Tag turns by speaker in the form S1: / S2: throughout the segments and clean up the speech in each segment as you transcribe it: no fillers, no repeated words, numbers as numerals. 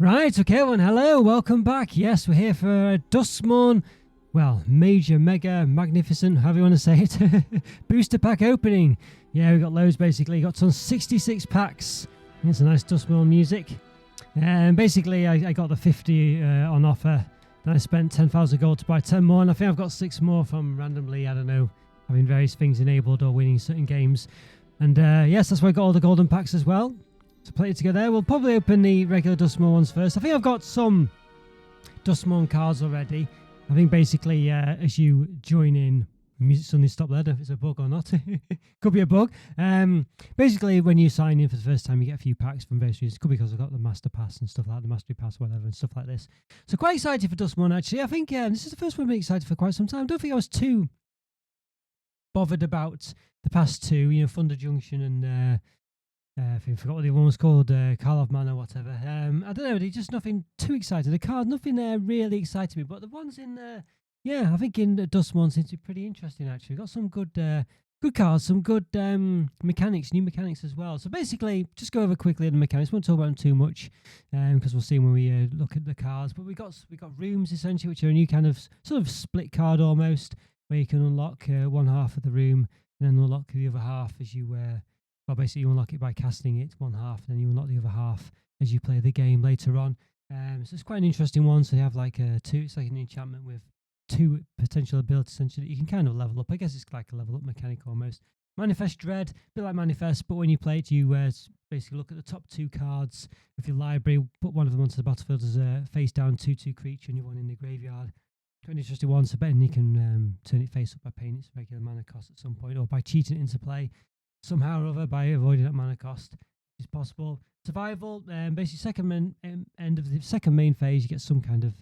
S1: Right, okay, everyone, hello, welcome back. Yes, we're here for Duskmourn. Well, major, mega, magnificent, however you want to say it. Booster pack opening. Yeah, we got loads basically. Got some 66 packs. It's a nice Duskmourn music. And basically, I got the 50 on offer. Then I spent 10,000 gold to buy 10 more. And I think I've got 6 more from randomly, I don't know, having various things enabled or winning certain games. And yes, that's why I got all the golden packs as well. So play it together. We'll probably open the regular Duskmourn ones first. I think I've got some Duskmourn cards already. I think basically as you join in, the music suddenly stopped there. I don't know if it's a bug or not. Could be a bug. Basically, when you sign in for the first time, you get a few packs from various reasons. Could be because I've got the Master Pass and stuff like that, the Mastery Pass, whatever, and stuff like this. So quite excited for Duskmourn, actually. I think this is the first one I've been excited for quite some time. I don't think I was too bothered about the past two, you know, Thunder Junction and... I forgot what the other one was called, Karlov Man or whatever. I don't know, just nothing too exciting. The card, nothing really excited me, but the ones in, yeah, I think in Duskmourn seems to be pretty interesting actually. Got some good cards, some good mechanics, new mechanics as well. So basically, just go over quickly the mechanics. Won't talk about them too much because we'll see when we look at the cards. But we got rooms essentially, which are a new kind of sort of split card almost, where you can unlock one half of the room and then unlock the other half as you. Well, basically, you unlock it by casting it one half, and then you unlock the other half as you play the game later on. So it's quite an interesting one. So you have like it's like an enchantment with two potential abilities essentially that you can kind of level up. I guess it's like a level up mechanic almost. Manifest Dread, a bit like Manifest, but when you play it, you basically look at the top two cards of your library, put one of them onto the battlefield as a face down 2/2 creature, and you one in the graveyard. Quite an interesting one. So betting you can turn it face up by paying its regular mana cost at some point, or by cheating it into play. Somehow or other by avoiding that mana cost is possible. Survival, basically second end of the second main phase, you get some kind of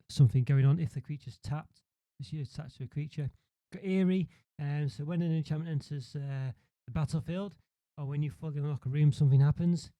S1: something going on if the creature's tapped. If you're attached to a creature. Got Eerie, so when an enchantment enters the battlefield, or when you fully unlock a room, something happens.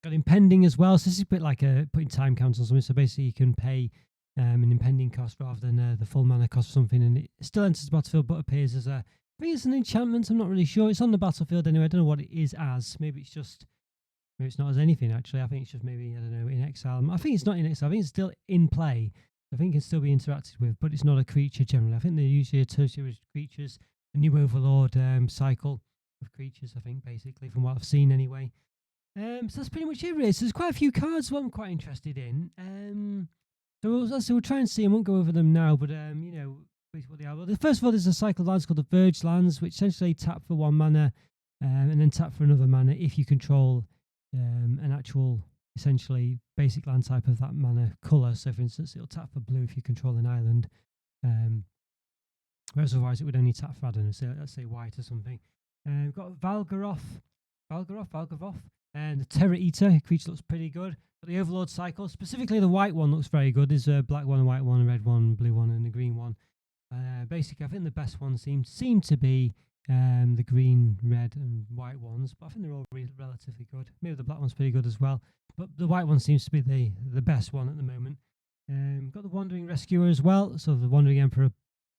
S1: Got Impending as well, so this is a bit like putting time counts on something, so basically you can pay an impending cost rather than the full mana cost of something, and it still enters the battlefield but appears as a I think it's an enchantment. I'm not really sure. It's on the battlefield anyway. I don't know what it is as. Maybe it's not as anything actually. I think it's just maybe, I don't know, in exile. I think it's not in exile. I think it's still in play. I think it can still be interacted with, but it's not a creature generally. I think they're usually associated with creatures. A new Overlord cycle of creatures, I think, basically, from what I've seen anyway. So that's pretty much it, really. So there's quite a few cards what I'm quite interested in. So we'll try and see. I won't go over them now, but you know. What they are. Well, first of all, there's a cycle of lands called the Verge lands, which essentially tap for 1 mana and then tap for another mana if you control an actual, essentially, basic land type of that mana colour. So, for instance, it'll tap for blue if you control an island, whereas otherwise it would only tap for, I don't know, so let's say white or something. We've got Valgaroth, and the Terror Eater creature looks pretty good. But the Overlord cycle, specifically the white one, looks very good. There's a black one, a white one, a red one, blue one, and a green one. Basically, I think the best ones seem to be the green, red, and white ones, but I think they're all relatively good. Maybe the black one's pretty good as well, but the white one seems to be the best one at the moment. Got the Wandering Rescuer as well, so the Wandering Emperor,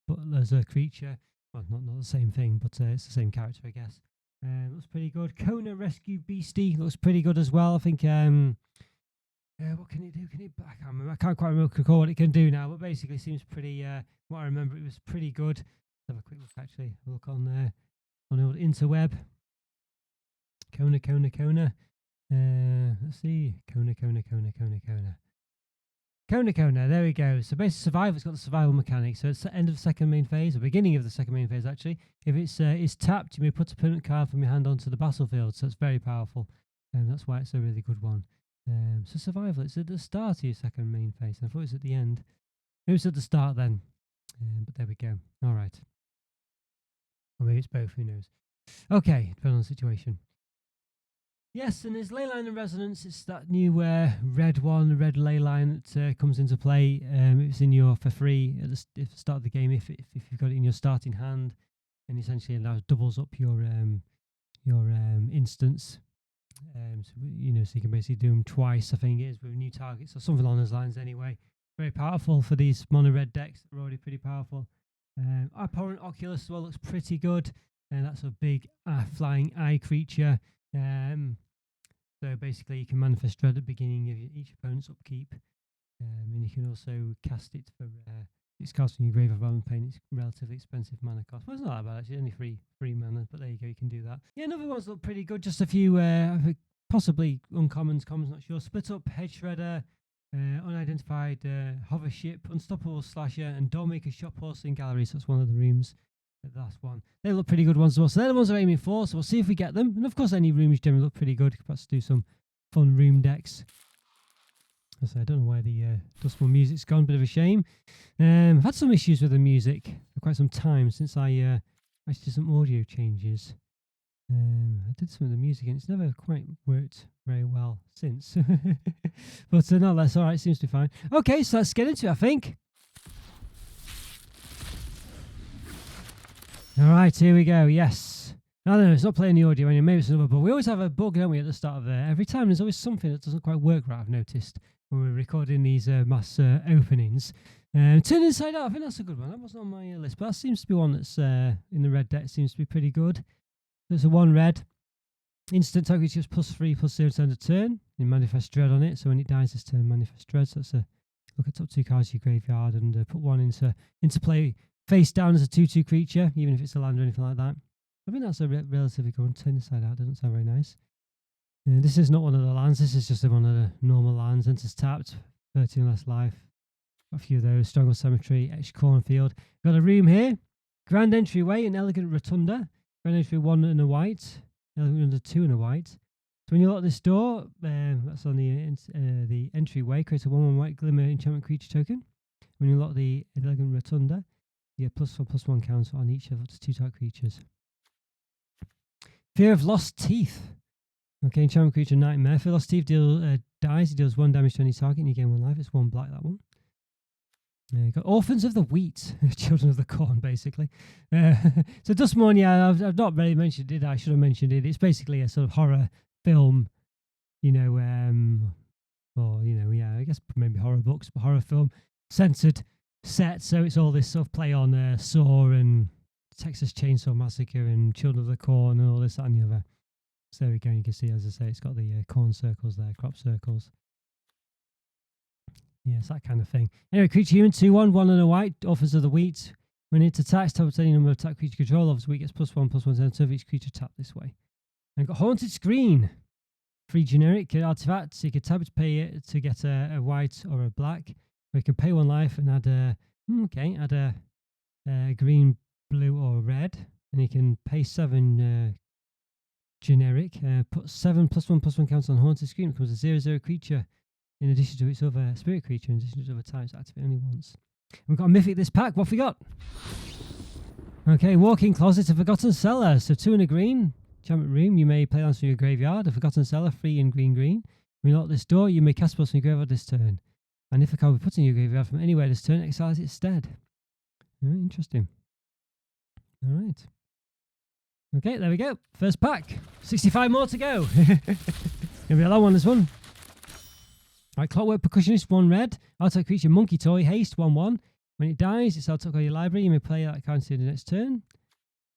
S1: but as a creature. Well, not the same thing, but it's the same character, I guess. Looks pretty good. Kona Rescue Beastie looks pretty good as well. I think. What can it do? I can't quite recall what it can do now, but basically seems pretty. What I remember, it was pretty good. Let's have a quick look. Actually, look on the old interweb. Kona. Let's see. Kona. There we go. So basically, survival. It's got the survival mechanic. So it's the end of the second main phase, or beginning of the second main phase. Actually, if it's tapped, you may put a permanent card from your hand onto the battlefield. So it's very powerful, and that's why it's a really good one. So survival, it's at the start of your second main phase. I thought it was at the end. It was at the start then. But there we go. All right. Or maybe it's both, who knows. Okay, depending on the situation. Yes, and there's Leyline and Resonance. It's that new red one, red Leyline that comes into play. It's in your for free at the start of the game if you've got it in your starting hand, and essentially allows doubles up your instance. So you can basically do them twice, I think it is, with new targets or something along those lines anyway. Very powerful for these mono red decks that are already pretty powerful. Abhorrent Oculus as well looks pretty good, and that's a big flying eye creature. So basically, you can manifest dread at the beginning of each opponent's upkeep, and you can also cast it for it's cast from your graveyard rather than paying its relatively expensive mana cost. Well, it's not that bad actually, only three mana, but there you go, you can do that. Yeah, another ones look pretty good. Just a few possibly uncommons, commons, not sure. Split up, Head Shredder, unidentified hover ship, unstoppable slasher, and doormaker shop horse in gallery. So that's one of the rooms. The last one. They look pretty good ones as well. So they're the ones we're aiming for. So we'll see if we get them. And of course, any rooms generally look pretty good. Perhaps do some fun room decks. As I don't know why the Duskmourn music's gone. Bit of a shame. I've had some issues with the music for quite some time since I actually did some audio changes. I did some of the music and it's never quite worked very well since. But no, that's all right. Seems to be fine. Okay, so let's get into it, I think. All right, here we go. Yes. I don't know, it's not playing the audio anyway. Maybe it's another bug. We always have a bug, don't we, at the start of every time. There's always something that doesn't quite work right, I've noticed, when we're recording these mass openings. Turn inside out, I think that's a good one. That wasn't on my list, but that seems to be one that's in the red deck. Seems to be pretty good. There's a 1 red. Instant target is just +3/+0 to end a turn. You manifest dread on it, so when it dies this turn, manifest dread. So that's a look at top 2 cards of your graveyard and put one into play face down as a 2/2 creature, even if it's a land or anything like that. I think that's a relatively good one. Turn inside out, doesn't sound very nice. This is not one of the lands, this is just one of the normal lands. Enters tapped, 13 less life. Got a few of those. Stronghold Cemetery, Etched Cornfield. Got a room here. Grand Entryway, an Elegant Rotunda. Grand Entryway 1 and a white. Elegant Rotunda 2 and a white. So when you lock this door, that's on the entryway, create a 1/1 white glimmer enchantment creature token. When you lock the Elegant Rotunda, you get +1/+1 counter on each of up to 2 target creatures. Fear of Lost Teeth. Okay, enchantment creature Nightmare. Fear of Lost Teeth dies. It deals 1 damage to any target and you gain 1 life. It's 1 black, that one. You got Orphans of the Wheat. Children of the Corn, basically. So Duskmourn, yeah, I've not really mentioned it. I should have mentioned it. It's basically a sort of horror film, you know, or, you know, yeah, I guess maybe horror books, but horror film censored set. So it's all this sort of play on Saw and Texas Chainsaw Massacre and Children of the Corn and all this, that and the other. So there we go. You can see, as I say, it's got the corn circles there, crop circles. Yes, that kind of thing. Anyway, creature human 2/1, 1 and a white, Orphans of the Wheat. When it attacks, top any number of attack creature control, obviously it gets +1/+1 to each creature tap this way. And got Haunted Screen. Free generic artifact. So you can tap it to pay it to get a white or a black. Or you can pay 1 life and add a green, blue or red. And you can pay 7 generic. Put 7 +1/+1 counts on Haunted Screen. It becomes a 0/0 creature. In addition to its other spirit creature, in addition to its other types, activate only once. We've got a mythic this pack. What have we got? Okay, Walk-in Closet, a Forgotten Cellar. So 2 and a green. Enchantment room. You may play lands from your graveyard. A Forgotten Cellar, 3 and green. When you lock this door, you may cast spells from your graveyard this turn. And if a card we put in your graveyard from anywhere this turn, exiles it instead. Very interesting. All right. Okay, there we go. First pack. 65 more to go. Gonna be a long one, this one. Right, Clockwork Percussionist, 1 red. Artifact creature Monkey Toy, haste, 1/1. When it dies, it's out of your library. You may play that card in the next turn.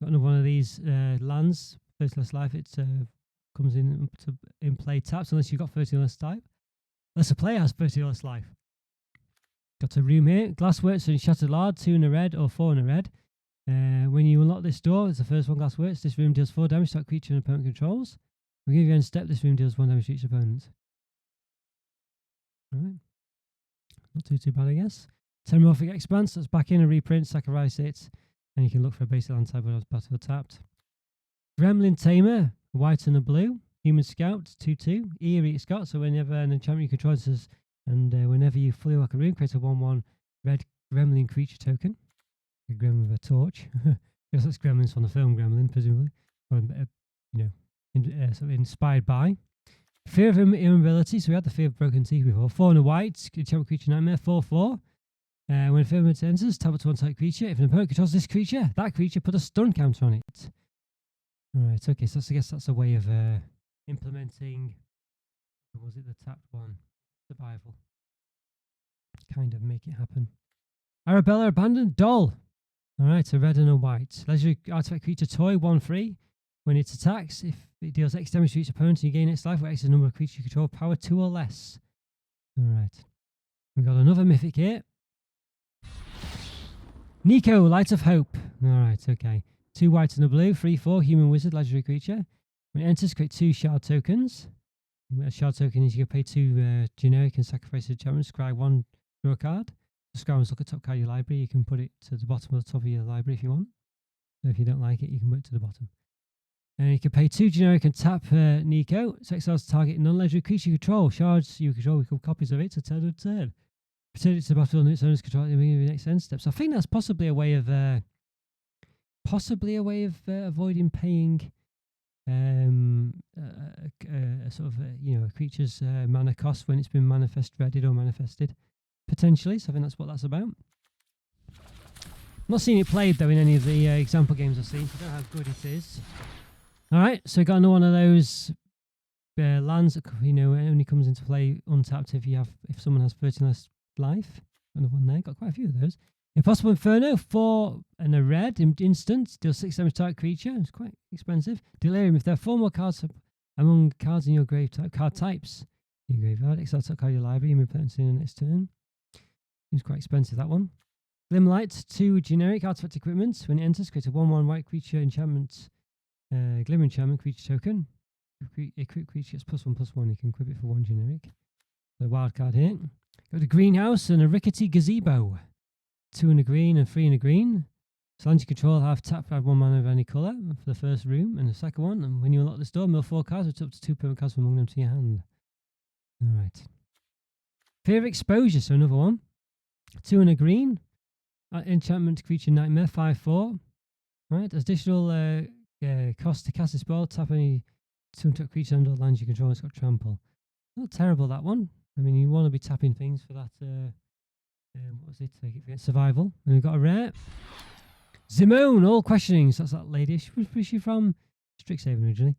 S1: Got another one of these lands. 30 less life. It comes in play taps unless you've got 30 less type. Unless a player has 30 less life. Got a room here. Glassworks and Shattered Lard, 2 and a red or 4 and a red. When you unlock this door, it's the first one Glassworks. This room deals 4 damage to that creature and opponent controls. We give you end step. This room deals 1 damage to each opponent. Alright. Not too bad, I guess. Terramorphic Expanse, that's back in a reprint, sacrifice it, and you can look for a basic land type when it's battle tapped. Gremlin Tamer, white and a blue. Human Scout, 2/2. Eerie it's got, so whenever an enchantment you control says, and whenever you fully lock a room, create a 1/1 red gremlin creature token. A gremlin with a torch. I guess that's gremlins from the film Gremlin, presumably. Or, sort of inspired by. Fear of Immobility, so we had the Fear of Broken Teeth before. 4 and a white, enchantment creature Nightmare, 4/4. When a fear enters, tap it to 1 type creature. If an opponent controls this creature, that creature put a stun counter on it. Alright, okay, so I guess that's a way of implementing, or was it the tapped one? Survival. Kind of make it happen. Arabella Abandoned Doll. Alright, a red and a white. Legendary artifact creature toy, 1/3. When it attacks, if it deals X damage to its opponent, you gain X life, where X is the number of creatures you control, power 2 or less. Alright. We've got another mythic here. Nico, Light of Hope. Alright, okay. 2 white and a blue, 3/4, human wizard, legendary creature. When it enters, create 2 shard tokens. A shard token is you can pay 2 generic and sacrifice a enchantment, scry 1, draw a card. Scry one's look at top card of your library. You can put it to the bottom or the top of your library if you want. So if you don't like it, you can put it to the bottom. And you can pay 2 generic and tap Nico. So exiles target non-legendary creature you control. Shards you control, we call copies of it to turn and turn. Return it to the battlefield on its owner's control at the beginning of the next end step. So I think that's possibly a way of avoiding paying a sort of a creature's mana cost when it's been readied or manifested, potentially. So I think that's what that's about. Not seen it played though in any of the example games I've seen, so I don't know how good it is. All right, so got another one of those lands that it only comes into play untapped if someone has 13 less life. Another one there, got quite a few of those. Impossible Inferno, 4 and a red instant, deals 6 damage to target creature. It's quite expensive. Delirium, if there are 4 more cards among cards in your grave card types, your graveyard, exile top card of your library, you may put it in the next turn. Seems quite expensive, that one. Glimlight, 2 generic artifact equipment. When it enters, create a 1/1 white creature enchantment, Glimmer enchantment creature token. Equip creature gets +1/+1. You can equip it for 1 generic. Got a wild card here. Got a greenhouse and a rickety gazebo. 2 in a green and 3 in a green. So lands you control have tap, add 1 mana of any colour for the first room and the second one. And when you unlock this door, mill 4 cards, which up to 2 permanent cards from among them to your hand. Alright. Fear of Exposure, so another one. 2 in a green. Enchantment creature nightmare, 5/4. Right, additional cost to cast this spell, tap any 2 creature under lands you control, it's got trample. Not terrible, that one. I mean, you want to be tapping things for that. What was it? Survival. And we've got a rare. Zimone, All Questionings. That's that lady. Was she from Strixhaven originally?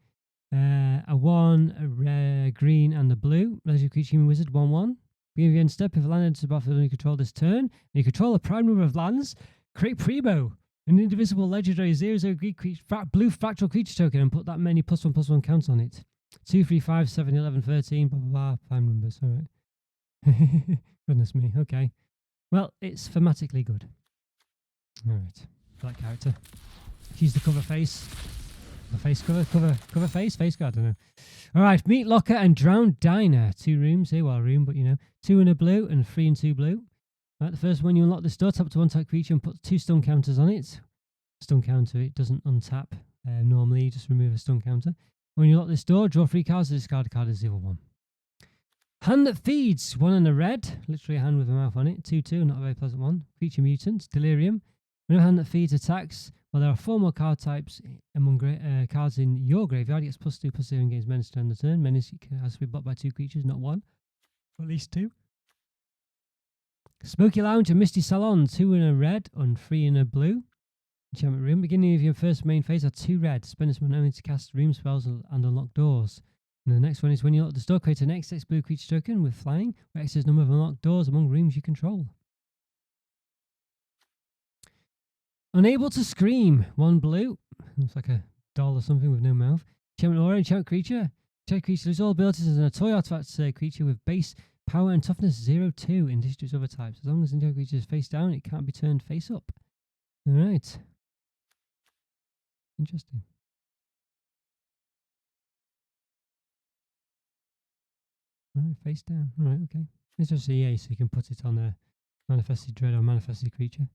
S1: A 1, a rare, green, and a blue. Legendary creature, human wizard, 1/1. Beginning of the end step, if a land enters the battlefield and you control this turn, and you control a prime number of lands, create Primo, an indivisible legendary 0/0 Greek blue fractal creature token, and put that many +1/+1 counts on it. 2, 3, 5, 7, 11, 13, blah, blah, blah. Prime numbers. All right. Goodness me. Okay. Well, it's thematically good. All right. That character. She's the cover face. The face cover face card, I don't know. All right, Meat Locker and Drowned Diner. 2 rooms here, well, a room, but 2 in a blue and 3 and 2 blue. All right, the first one, you unlock this door, tap to 1 type creature and put 2 stun counters on it. Stun counter, it doesn't untap. Normally, you just remove a stun counter. When you unlock this door, draw 3 cards, discard a card as the other one. Hand That Feeds, 1 and a red. Literally a hand with a mouth on it. 2/2, not a very pleasant one. Creature Mutant, Delirium. When a Hand That Feeds attacks, well, there are 4 more card types among cards in your graveyard. It gets +2/+0 and gains menace to end the turn. Menace has to be blocked by 2 creatures, not 1. Or at least 2. Smoky Lounge and Misty Salon, 2 in a red and 3 in a blue. Enchantment Room. Beginning of your first main phase are 2 red. Spend this one only to cast room spells and unlock doors. And the next one is when you unlock the door, create an X blue creature token with flying, where X is the number of unlocked doors among rooms you control. Unable to Scream, 1 blue. Looks like a doll or something with no mouth. Enchantment Aura, enchant creature. Enchant creature loses all abilities as a toy artifact creature with base power and toughness 0/2 in addition to its other types. As long as the enchant creature is face down, it can't be turned face up. Alright. Interesting. Alright, face down. Alright, okay. It's just a EA, so you can put it on a manifested dread or manifested creature.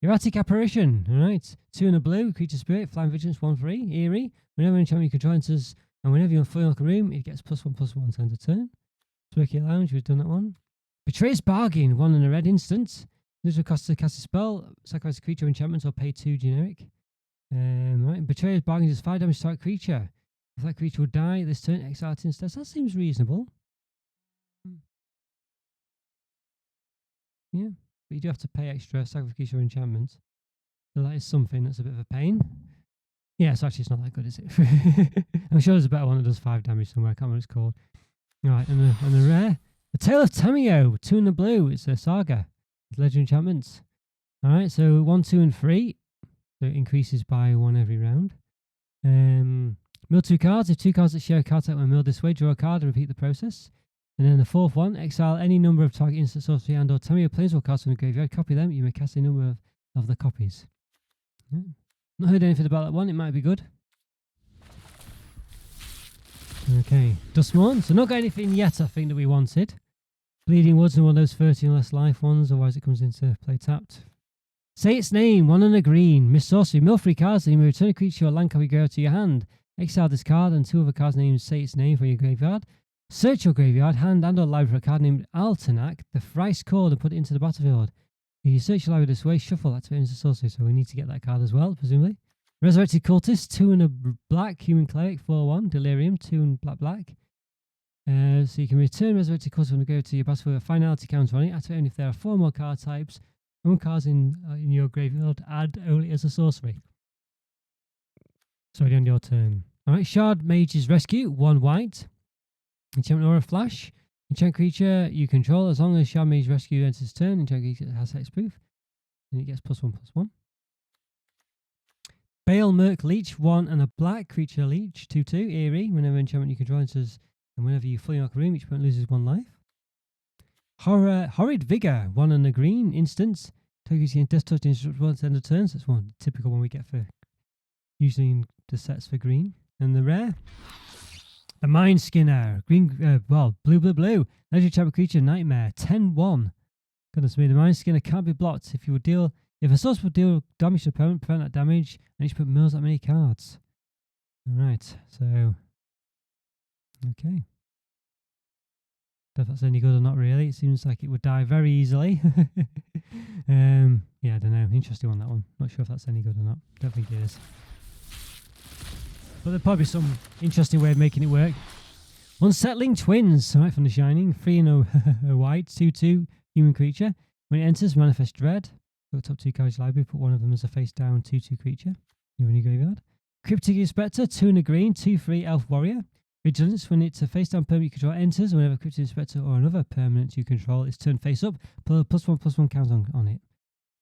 S1: Erratic Apparition, alright. 2 in a blue, creature spirit, flying vigilance, 1/3, eerie. Whenever an enchantment you control enters, and whenever you're fully unlock a room, it gets +1/+1 to end the turn. Smoky Lounge, we've done that one. Betrayer's Bargain, 1 in a red instant. This will cost to cast a spell, sacrifice a creature or enchantment, or pay 2 generic. Right. Betrayer's Bargain does 5 damage to target creature. If that creature will die this turn, exile it instead. So that seems reasonable. Yeah. But you do have to pay extra, sacrifice or enchantment. So that is something that's a bit of a pain. Yeah, so actually it's not that good, is it? I'm sure there's a better one that does 5 damage somewhere. I can't remember what it's called. Alright, and the rare. The Tale of Tamio, 2 in the blue. It's a saga. It's legendary enchantments. Alright, so 1, 2, and 3. So it increases by 1 every round. Mill 2 cards. If 2 cards that share a card type were milled this way, draw a card and repeat the process. And then the fourth one, exile any number of target instant sorcery and or Tamio Planeswalker cards from the graveyard. Copy them. You may cast a number of the copies. Not heard anything about that one. It might be good. Okay, Duskmourn. So not got anything yet, I think, that we wanted. Bleeding Woods and one of those 13 less life ones, otherwise it comes into play tapped. Say its name, 1 and a green. Miss Sorcery, mill 3 cards, then you may return a creature or land copy graveyard to your hand. Exile this card and 2 other cards named Say its name from your graveyard. Search your graveyard, hand and or library for a card named Altenac, the thrice called, and put it into the battlefield. If you search your library this way, shuffle, activate into sorcery, so we need to get that card as well, presumably. Resurrected Cultist, 2 and a black, Human Cleric, 4/1, Delirium, 2 and black. So you can return Resurrected Cultist when you go to your battlefield with a finality counter on it, activate only if there are 4 more card types, 1 card in your graveyard, add only as a sorcery. Sorry, on your turn. Alright, Shard Mage's Rescue, 1 white. Enchantment Aura Flash. Enchant creature you control as long as Shard Mage's Rescue enters turn. Enchant creature has hexproof. And it gets +1/+1. Bale Merc Leech, 1 and a black creature leech, 2/2, Eerie. Whenever enchantment you control enters, and whenever you fully mark a room, each opponent loses 1 life. Horrid Vigor, 1 and a green, instance. Target you can death touch instructable at the end of turns. That's one typical one we get for usually in the sets for green. And the rare, the Mind Skinner, green, blue. Legendary type of creature, Nightmare, 10/1. Goodness me, the Mind Skinner can't be blocked. If a source will deal damage to the opponent, prevent that damage, and each opponent mills that many cards. Alright, so okay. Don't know if that's any good or not really. It seems like it would die very easily. Yeah, I don't know. Interesting on that one. Not sure if that's any good or not. Don't think it is. But there'll probably be some interesting way of making it work. Unsettling Twins, right from The Shining. 3 and a white, 2/2 human creature. When it enters, manifest dread. Go top 2 cards library, put one of them as a face down 2/2 creature. You're in your graveyard. Cryptic Inspector, 2 and a green, 2/3 elf warrior. Vigilance, when it's a face down permanent you control enters, whenever Cryptic Inspector or another permanent you control is turned face up, put a +1/+1 count on it.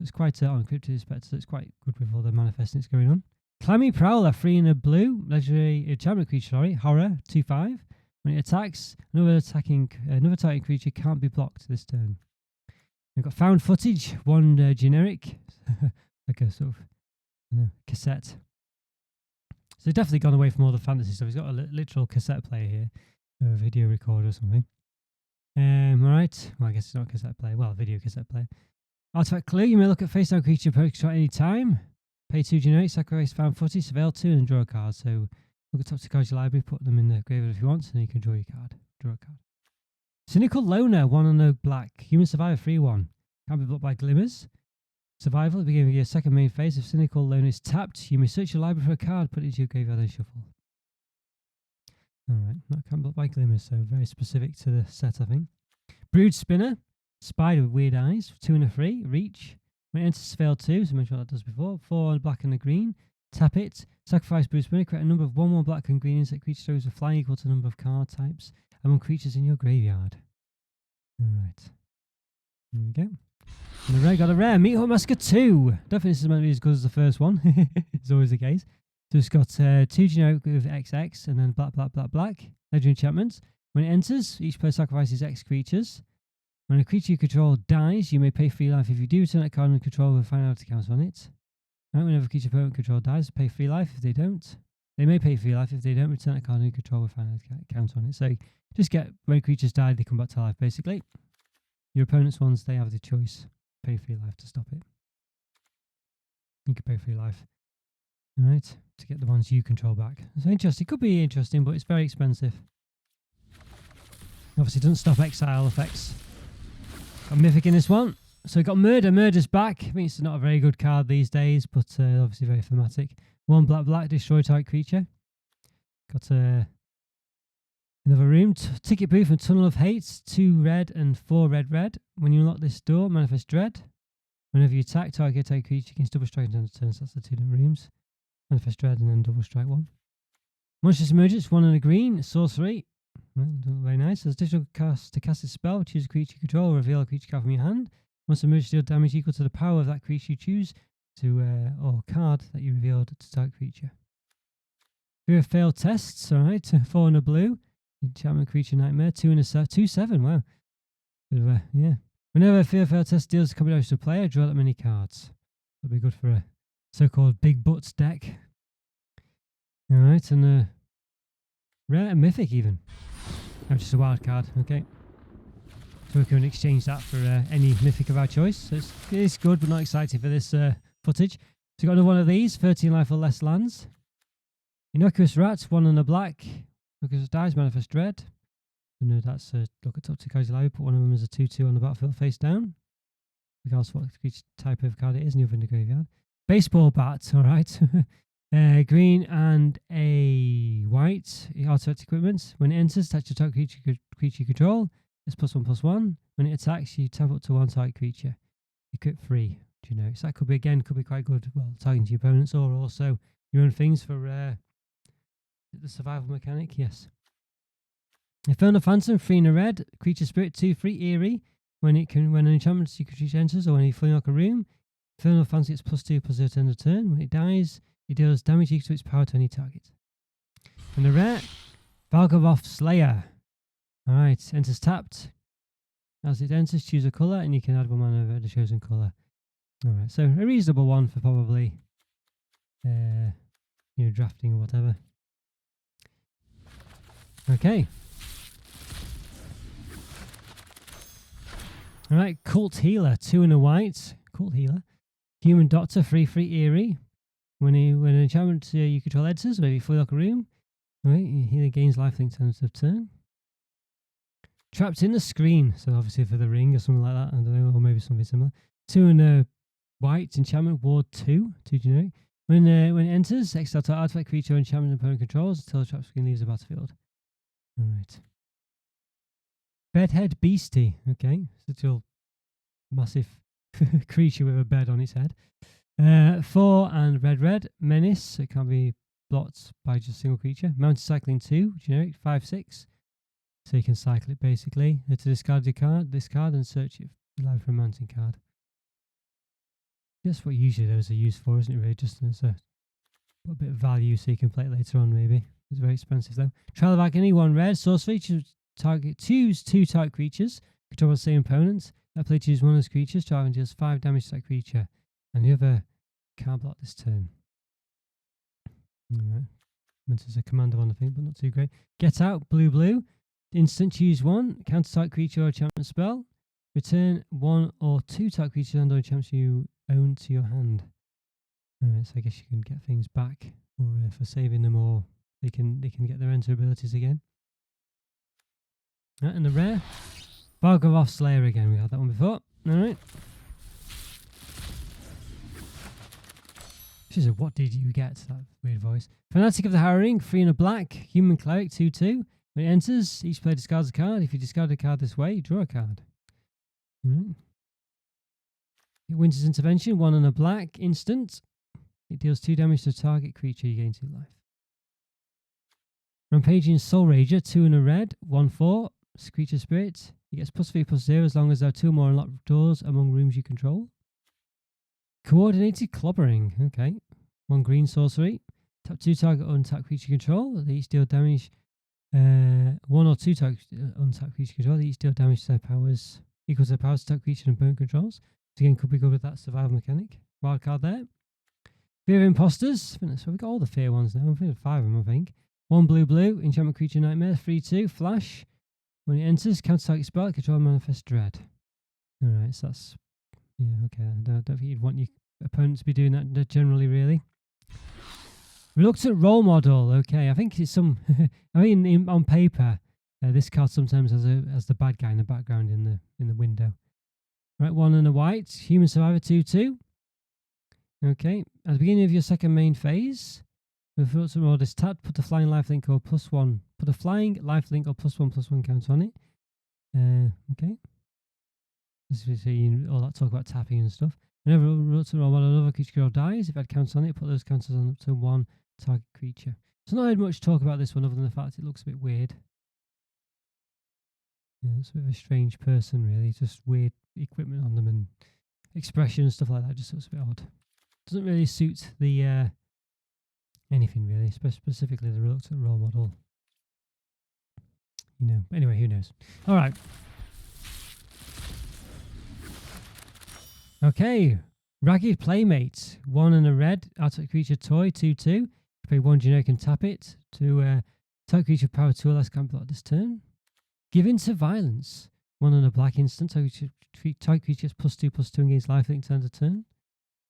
S1: It's quite on Cryptic Inspector, so it's quite good with all the manifesting that's going on. Clammy Prowler, 3 and a blue, legendary enchantment creature, horror, 2/5. When it attacks, another targeting creature can't be blocked this turn. We've got Found Footage, 1 generic, like a sort of cassette. So they've definitely gone away from all the fantasy stuff. He's got a literal cassette player here, a video recorder or something. Alright, well I guess it's not a cassette player, well, a video cassette player. Artifact Clue, you may look at face down creature per control at any time. Pay 2 generic, sacrifice Found Footage, surveil 2 and draw a card. So look at top 2 cards of your library, put them in the graveyard if you want, and then you can draw your card. Draw a card. Cynical Loner, 1 and a black. Human Survivor, 3/1. Can't be blocked by Glimmers. Survival, at the beginning of your second main phase. If Cynical Loner is tapped, you may search your library for a card, put it into your graveyard and shuffle. Alright, not can't be blocked by Glimmers, so very specific to the set, I think. Brood Spinner, Spider with weird eyes, 2 and a 3, reach. When it enters fail 2, so I mentioned what that does before. 4 on black and a green. Tap it, sacrifice Brood Spinner, create a number of 1/1 black and green insect creature stories with flying equal to the number of card types among creatures in your graveyard. Alright. There we go. And the rare got a rare. Meathawk Massacre 2. Don't think this is meant to be as good as the first one. It's always the case. So it's got 2 generic with XX and then black. Legendary enchantments. When it enters, each player sacrifices X creatures. When a creature you control dies, you may pay 3 life. If you do, return that card under control with a finality count on it. Right, whenever a creature opponent control dies, pay 3 life. If they don't, they may pay 3 life. If they don't, return that card under control with a finality count on it. So just get, when creatures die, they come back to life, basically. Your opponent's ones, they have the choice. Pay 3 life to stop it. You can pay 3 life. Alright, to get the ones you control back. So interesting. It could be interesting, but it's very expensive. Obviously, it doesn't stop exile effects. Got Mythic in this one. So we got Murder. Murder's back. I think it's not a very good card these days, but obviously very thematic. 1 black, destroy type creature. Got another room. Ticket booth and Tunnel of Hate. 2 red and 4 red. When you unlock this door, manifest dread. Whenever you attack, target a creature, you can double strike and turn. So that's the 2 different rooms. Manifest dread and then double strike 1. Monstrous Emergence, 1 and a green. Sorcery. Very nice. As additional cast to cast a spell, choose a creature you control, reveal a creature card from your hand. Once emerges, deal damage equal to the power of that creature you choose to or card that you revealed to target creature. Fear of failed tests, alright. 4 and a blue. Enchantment creature nightmare. 2 and a 2/7. Wow. Bit of a, yeah. Whenever a fear of failed test deals a combination to a player, draw that many cards. That'd be good for a so-called big butts deck. Alright, and a rare and mythic even. Oh, just a wild card, okay. So we can exchange that for any mythic of our choice. So it's good, but not exciting for this footage. So we've got another one of these, 13 life or less lands. Innocuous Rat, 1 and a black. Innocuous Dies, Manifest Dread. I know that's look at top 2 cards allowed. Put one of them as a 2/2 on the battlefield face down. Regardless of what type of card it is, and you're in the graveyard. Baseball bat, alright. Green and a white. Artifact equipment. When it enters, attach to target creature you control. It's +1/+1. When it attacks, you tap up to 1 target creature. Equip 3. Do you know? So that could be quite good. Well, targeting your opponents or also your own things for the survival mechanic. Yes. Infernal Phantom, 3 and a red. Creature Spirit, 2/3 eerie. When an enchantment secret creature enters or when you fully lock a room, Infernal Phantom gets +2/+0 to end of turn. When it dies, it deals damage equal to its power to any target. And the rare, Valgavoth Slayer. Alright, enters tapped. As it enters, choose a colour and you can add 1 mana over the chosen colour. Alright, so a reasonable one for probably drafting or whatever. Okay. Alright, Cult Healer, 2 and a white. Cult Healer. Human Doctor, 3/3 eerie. When an enchantment you control enters, maybe fully lock a room. Alright, healer gains lifelink to end of turn. Trapped in the Screen, so obviously for the ring or something like that, I don't know, or maybe something similar. 2 and a white, enchantment, ward 2 generic. When it enters, exile to artifact, creature, enchantment, opponent controls until the trap screen leaves the battlefield. Alright. Bedhead Beastie, okay, such a massive creature with a bed on its head. 4 and red, menace, so it can't be blocked by just a single creature. Mounted Cycling 2, generic, 5/6. So you can cycle it basically. To discard this card and search it live for a mounting card. That's what usually those are used for, isn't it really? Just as a bit of value so you can play it later on maybe. It's very expensive though. Trial of Agony, 1 red, sorcery, choose 2 target creatures, control the same opponent. That player choose 1 of those creatures, target and deals 5 damage to that creature. And the other can't block this turn. Alright. Meant as a commander one I think, but not too great. Get Out, blue. Instant, choose 1, counter target creature or enchantment spell. Return 1 or 2 target creatures and or enchantments you own to your hand. Alright, so I guess you can get things back or for saving them, or they can get their enter abilities again. Right, and the rare, Valgavoth Slayer again. We had that one before. Alright. She said, what did you get? That weird voice. Fanatic of the Harrowing, 3 and a black. Human Cleric, 2/2. When it enters, each player discards a card. If you discard a card this way, draw a card. It wins its intervention, 1 and a black, instant. It deals 2 damage to a target creature, you gain 2 life. Rampaging Soul Rager, 2 and a red, 1/4, creature spirit. It gets +3/+0 as long as there are 2 or more unlocked doors among rooms you control. Coordinated Clobbering, okay. 1 green sorcery. Tap 2 target untapped creature control. They each deal damage. 1 or 2 target untapped creature control. They each deal damage to their powers equal to their powers to attack creature and opponent controls. So again, could be good with that survival mechanic. Wild card there. Fear of Imposters. So we've got all the fear ones now. I've got 5 of them, I think. 1 blue. Enchantment creature nightmare. 3/2. Flash. When it enters, counter target spell. Control manifest dread. Alright, so that's... Yeah, okay. I don't think you'd want your opponent to be doing that generally, really. Reluctant Role Model. Okay, I think it's some... I mean, on paper, this card sometimes has the bad guy in the background in the window. Right, 1 and a white. Human Survivor, 2/2. Okay. At the beginning of your second main phase, with Reluctant Role this tapped, put a flying lifelink or +1. Put a flying lifelink or +1/+1 count on it. Okay. This is all that talk about tapping and stuff. Whenever Reluctant Role Model another creature control dies, if it had counts on it, put those counters on up to 1 target creature. So not had much talk about this one other than the fact it looks a bit weird. Yeah, it's a bit of a strange person, really. Just weird equipment on them and expression and stuff like that. Just looks a bit odd. Doesn't really suit the anything really, specifically the reluctant role model. You know, anyway, who knows? All right. Okay, Ragged Playmate, 1 and a red, artifact creature toy, 2/2. Pay 1 generic and tap it to target creature power 2 or less can't block this turn. Give in to Violence, 1 and a black instant, target creature gets +2/+2 and gains lifelink turn to turn.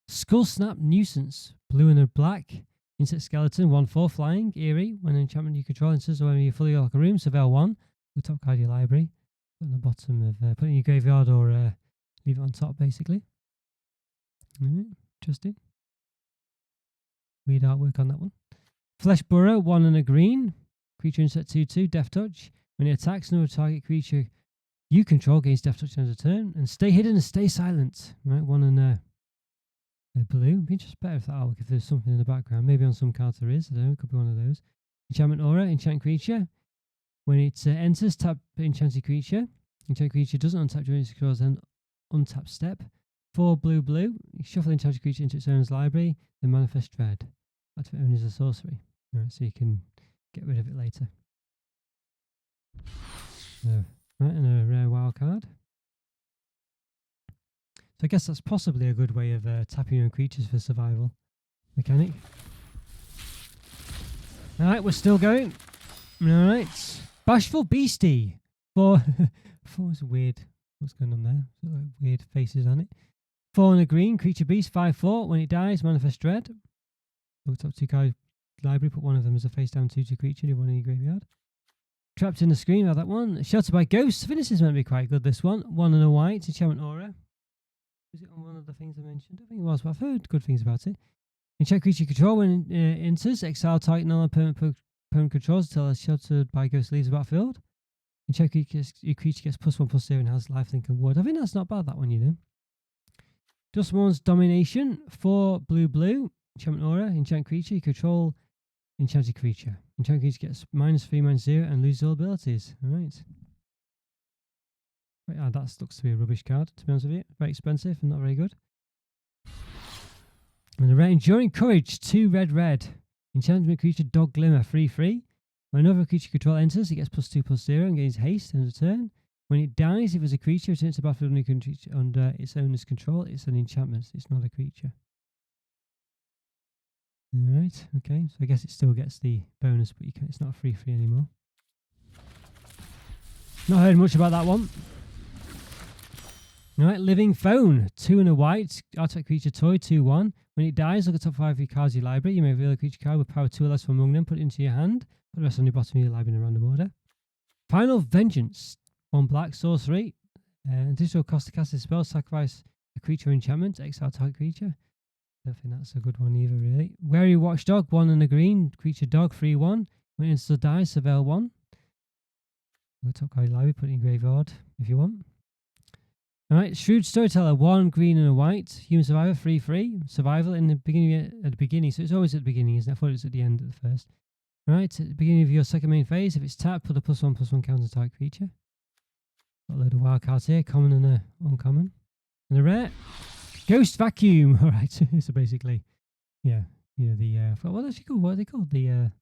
S1: Skull Snap Nuisance, blue and a black, insect skeleton, 1/4 flying, eerie, when an enchantment you control enters or when you fully lock a room, surveil 1, look top card of your library, put on the bottom of, put it in your graveyard or leave it on top basically. Interesting. Weird artwork on that one. Flesh Burrow, 1 and a green. Creature insect 2/2, Death Touch. When it attacks, no target creature you control gains Death Touch end of turn. And stay hidden and stay silent. Right, 1 and a blue. It'd be just better if that artwork, if there's something in the background. Maybe on some cards there is. I don't know, it could be one of those. Enchantment Aura, enchant creature. When it enters, tap enchanted creature. Enchanted creature doesn't untap during its control, then untap step. 4 blue. You shuffle the enchanted creature into its owner's library, then manifest dread. Activate only as a sorcery. Alright, so you can get rid of it later. So, right, and a rare wild card. So I guess that's possibly a good way of tapping your own creatures for survival mechanic. Alright, we're still going. Alright. Bashful Beastie. For it's weird. What's going on there? Like weird faces on it. 4 and a green, creature beast, 5/4. When it dies, manifest dread. Look top 2 card library, put one of them as a face down 2/2 creature, leave one in your graveyard. Trapped in the Screen, have that one. Sheltered by Ghosts. I think this is meant to be quite good, this one. 1 and a white, enchantment aura. Was it on one of the things I mentioned? I think it was, but I've heard good things about it. Enchant creature control when it enters, exile target non-permanent controls until a Sheltered by Ghosts leaves the battlefield. Enchant your creature gets +1/+0 and has lifelink and wood. I think that's not bad, that one, you know. Duskmourn's Domination, 4 blue. Enchantment aura, enchant creature, you control enchanted creature. Enchanted creature gets -3, -0 and loses all abilities. Alright. Right, that looks to be a rubbish card, to be honest with you. Very expensive and not very good. And the red Enduring Courage, 2 red. Enchantment creature, Dog Glimmer, 3/3. When another creature control enters, it gets +2/+0 and gains haste end of turn. When it dies, if it's a creature, returns to battlefield under its owner's control. It's an enchantment, it's not a creature. Alright, okay, so I guess it still gets the bonus, but it's not a 3/3 anymore. Not heard much about that one. Alright, Living Phone, 2 and a white, artifact creature toy, 2/1. When it dies, look at the top 5 of your cards in your library. You may reveal a creature card with power 2 or less from among them, put it into your hand, put the rest on your bottom of your library in a random order. Final Vengeance, 1 black, sorcery. Additional cost to cast a spell, sacrifice a creature or enchantment, exile target creature. Don't think that's a good one either, really. Wary Watchdog, 1 and a green, creature dog, 3/1. When it insta dies, surveil 1. Go top card library, put it in graveyard if you want. Alright, Shrewd Storyteller, 1 green and a white. Human Survivor, 3/3. Survival in the beginning, at the beginning, so it's always at the beginning, isn't it? I thought it was at the end of the first. Alright, at the beginning of your second main phase, if it's tapped, put a +1/+1 counter target creature. Got a load of wild cards here, common and uncommon. And a rare. Ghost Vacuum. All right, so basically, yeah, you know the what are they called? The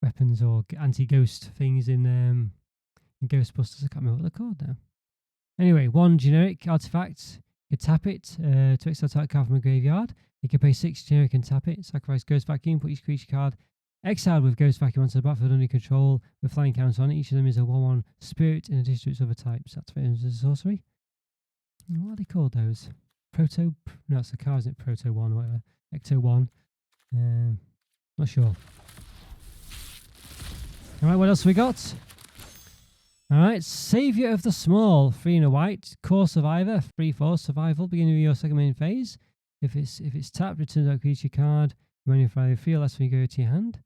S1: weapons or anti-ghost things in Ghostbusters. I can't remember what they're called now. Anyway, 1 generic artifact. You tap it to exile target card from a graveyard. You can pay 6 generic and tap it. Sacrifice Ghost Vacuum. Put each creature card exiled with Ghost Vacuum onto the battlefield under control with flying counters on it. Each of them is a 1/1 spirit in addition to its other types. Activate as a sorcery. What are they called? Those. No, it's the car, isn't it? Proto 1 or whatever. Ecto 1. Not sure. Alright, what else we got? Alright, Saviour of the Small, 3 and a white. Core Survivor, 3/4 survival, beginning of your second main phase. If it's tapped, return that creature card. When you feel less when you go to your hand.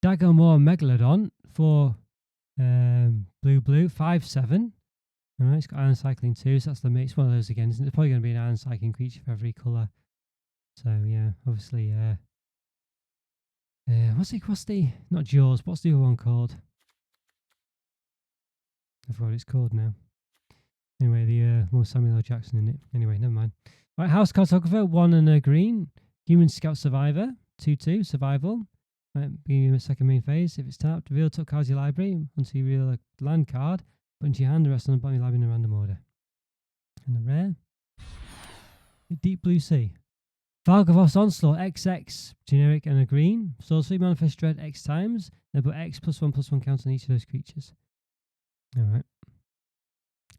S1: Daggermore Megalodon, 4 blue, 5/7. Alright, it's got Iron Cycling too, so that's the mate. It's one of those again, isn't it? It's probably going to be an Iron Cycling creature for every colour. So yeah, obviously, what's the, not Jaws, what's the other one called? I forgot what it's called now. Anyway, the more Samuel L. Jackson in it. Anyway, never mind. Right, House Cartographer, 1 and a green. Human Scout Survivor, 2/2, survival. Right, beginning of the second main phase. If it's tapped, reveal top cards of your library until you reveal a land card, put into your hand, the rest on the bottom of your library in a random order. And the rare, Deep Blue Sea. Valgavoth's Onslaught, XX, generic and a green. Sorcery, manifest dread X times. Then put X +1/+1 count on each of those creatures. Alright.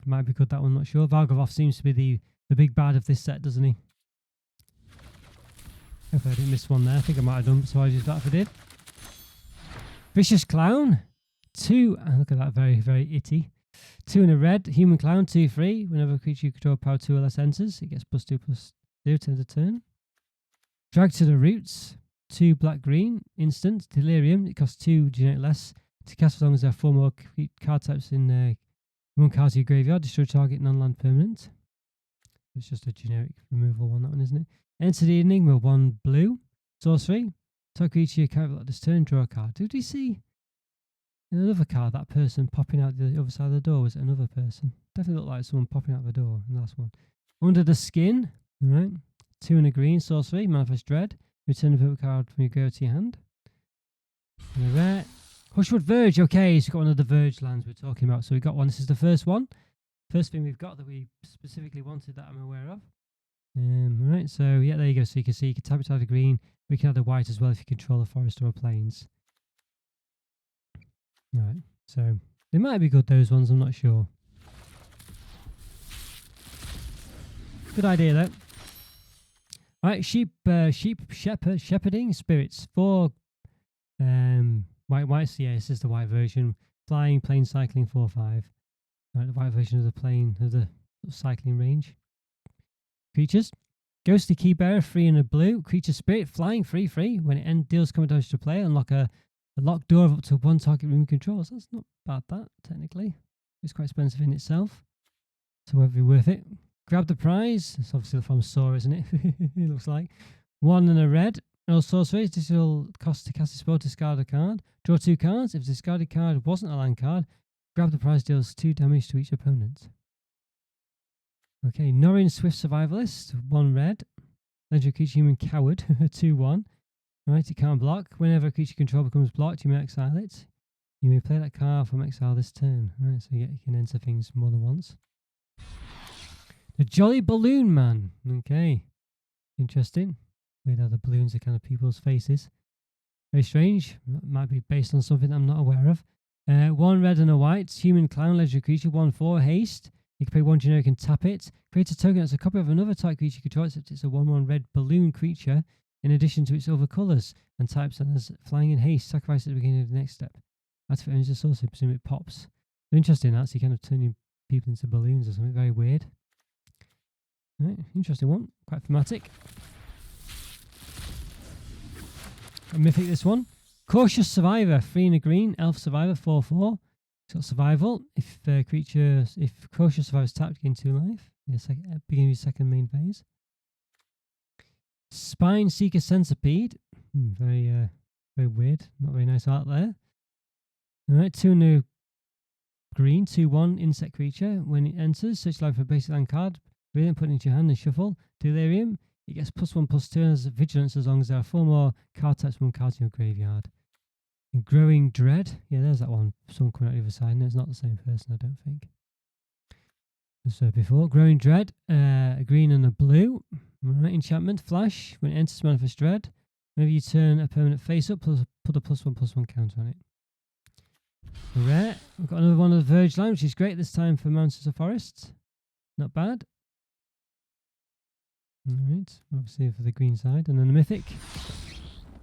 S1: Might be good, that one, not sure. Valgavoth seems to be the big bad of this set, doesn't he? Hopefully I didn't miss one there. I think I might have done, so I just that if I did. Vicious Clown. 2, and look at that, very, very itty. 2 in a red. Human Clown, 2/3. Whenever a creature you control power 2 or less enters, it gets +2/+0 turn to turn. Drag to the Roots, 2 black-green, instant, Delirium, it costs 2 generic less to cast as long as there are 4 more card types in one card to your graveyard, destroy target non-land permanent. It's just a generic removal one, that one, isn't it? Enter the Enigma, 1 blue, sorcery, target creature you can't let this turn, draw a card. Did we see in another card that person popping out the other side of the door? Was it another person? Definitely looked like someone popping out the door in the last one. Under the Skin, alright. 2 in a green, sorcery, manifest dread. Return a purple card from your go to your hand. And a rare. Hushwood Verge, okay, so we've got one of the Verge lands we're talking about. So we got one. This is the first one. First thing we've got that we specifically wanted that I'm aware of. Alright, so yeah, there you go. So you can see you can tap it out of green. We can add the white as well if you control a forest or a plains. Alright, so they might be good, those ones, I'm not sure. Good idea though. Right, shepherding spirits. 4 white. Yeah, this is the white version. Flying, plane cycling, 4/5. Right, the white version of the plane of the cycling range. Creatures. Ghostly Keybearer, 3 in a blue. Creature spirit, flying, 3/3. When it deals combat damage to player, unlock a locked door of up to 1 target room controls. That's not bad, that, technically. It's quite expensive in itself. So whether be worth it. Grab the prize. It's obviously from Saw, isn't it? It looks like. 1 in a red. All sorceries. This will cost to cast a spell, discard a card. Draw 2 cards. If the discarded card wasn't a land card, grab the prize, deals 2 damage to each opponent. Okay, Norrin Swift Survivalist. 1 red. Legendary creature Human Coward. 2/1. Right, it can't block. Whenever a creature control becomes blocked, you may exile it. You may play that card from exile this turn. Right, so you can enter things more than once. The Jolly Balloon Man. Okay. Interesting. Weird how the balloons are kind of people's faces. Very strange. Might be based on something I'm not aware of. 1 red and a white. Human Clown, legendary creature. 1/4 haste. You can pay 1 generic and tap it. Create a token that's a copy of another type creature you control, except it's a 1/1 red balloon creature in addition to its other colours and types, and as flying and haste. Sacrifice at the beginning of the next step. Activate energy source, I presume it pops. Interesting, that's kind of turning people into balloons or something. Very weird. Right, interesting one. Quite thematic. A mythic, this one. Cautious Survivor, 3 in a green. Elf Survivor, 4/4. It's got survival. If Cautious Survivor is tapped, gain 2 life. Beginning of your second main phase. Spine Seeker Centipede. Very weird. Not very nice art there. Alright, 2 in a green. 2/1 insect creature. When it enters, search life for a basic land card. Brilliant, put it into your hand and shuffle. Delirium. It gets +1/+2 as vigilance as long as there are 4 more card types from 1 card in your graveyard. And Growing Dread. Yeah, there's that one. Someone coming out the other side. No, it's not the same person, I don't think. As said before. Growing Dread. A green and a blue. Right, enchantment. Flash. When it enters, manifest dread. Whenever you turn a permanent face up, put a +1/+1 counter on it. Rare. We've got another one of the Verge line, which is great this time for Mountains of Forests. Not bad. Alright, obviously for the green side. And then the mythic.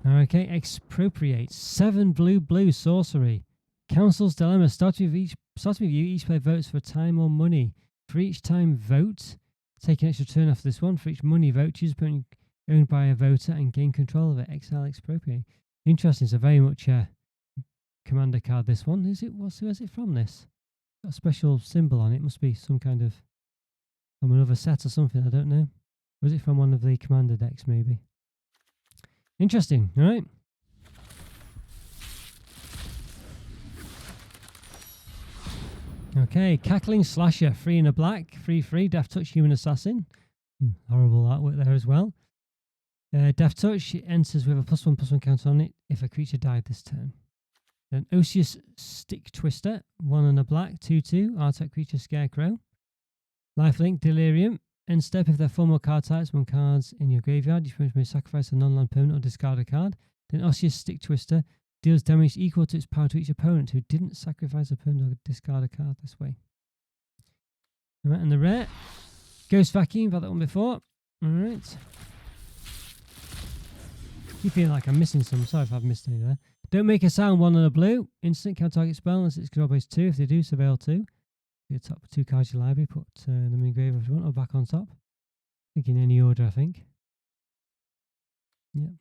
S1: Okay, Expropriate. 7 blue sorcery. Council's Dilemma. Starting with you, each player votes for time or money. For each time vote, take an extra turn after this one. For each money vote, choose a opponent owned by a voter and gain control of it. Exile Expropriate. Interesting, so very much a commander card, this one. Who is it from, this? Got a special symbol on it. Must be some kind of from another set or something, I don't know. Was it from one of the commander decks, maybe? Interesting, alright. Okay, Cackling Slasher, 3 in a black, 3/3, Death Touch Human Assassin. Horrible artwork there as well. Death Touch, it enters with a +1/+1 counter on it if a creature died this turn. Then Osseous Stick Twister, 1 and a black, 2/2, artifact creature Scarecrow. Lifelink, Delirium. End step, if there are 4 more card types, 1 cards in your graveyard, you may sacrifice a non-land permanent or discard a card. Then Osseous Stick Twister deals damage equal to its power to each opponent who didn't sacrifice a permanent or discard a card this way. Alright, and the rare, Ghost Vacuum, about that one before. Alright. You feel like I'm missing some, sorry if I've missed any there. Don't make a sound, 1 and a blue. Instant, can't target spell unless it's control base 2. If they do, surveil 2. Your top 2 cards in your library, put them in graveyard if you want, or back on top. I think in any order, I think. Yep.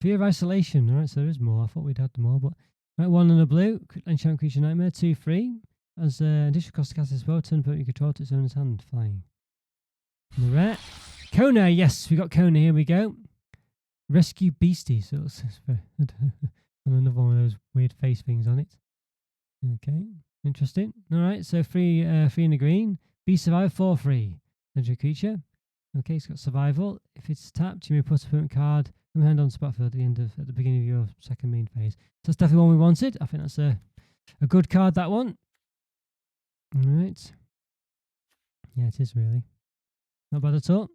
S1: Fear of Isolation. Alright, so there is more. I thought we'd had them all, but right, 1 and a blue. Enchant Creature Nightmare, 2/3. As additional cost to cast as well, turn opponent you control to its owner's hand, flying. And the rare, Kona. Yes, we got Kona. Here we go. Rescue Beastie. So it's and another one of those weird face things on it. Okay, interesting. All right, so 3 and a green. Beast Survivor, 4/3. Legendary creature. Okay, it's got survival. If it's tapped, you may put a permanent card from hand on the battlefield at the beginning of your second main phase. So that's definitely one we wanted. I think that's a good card, that one. All right. Yeah, it is really. Not bad at all.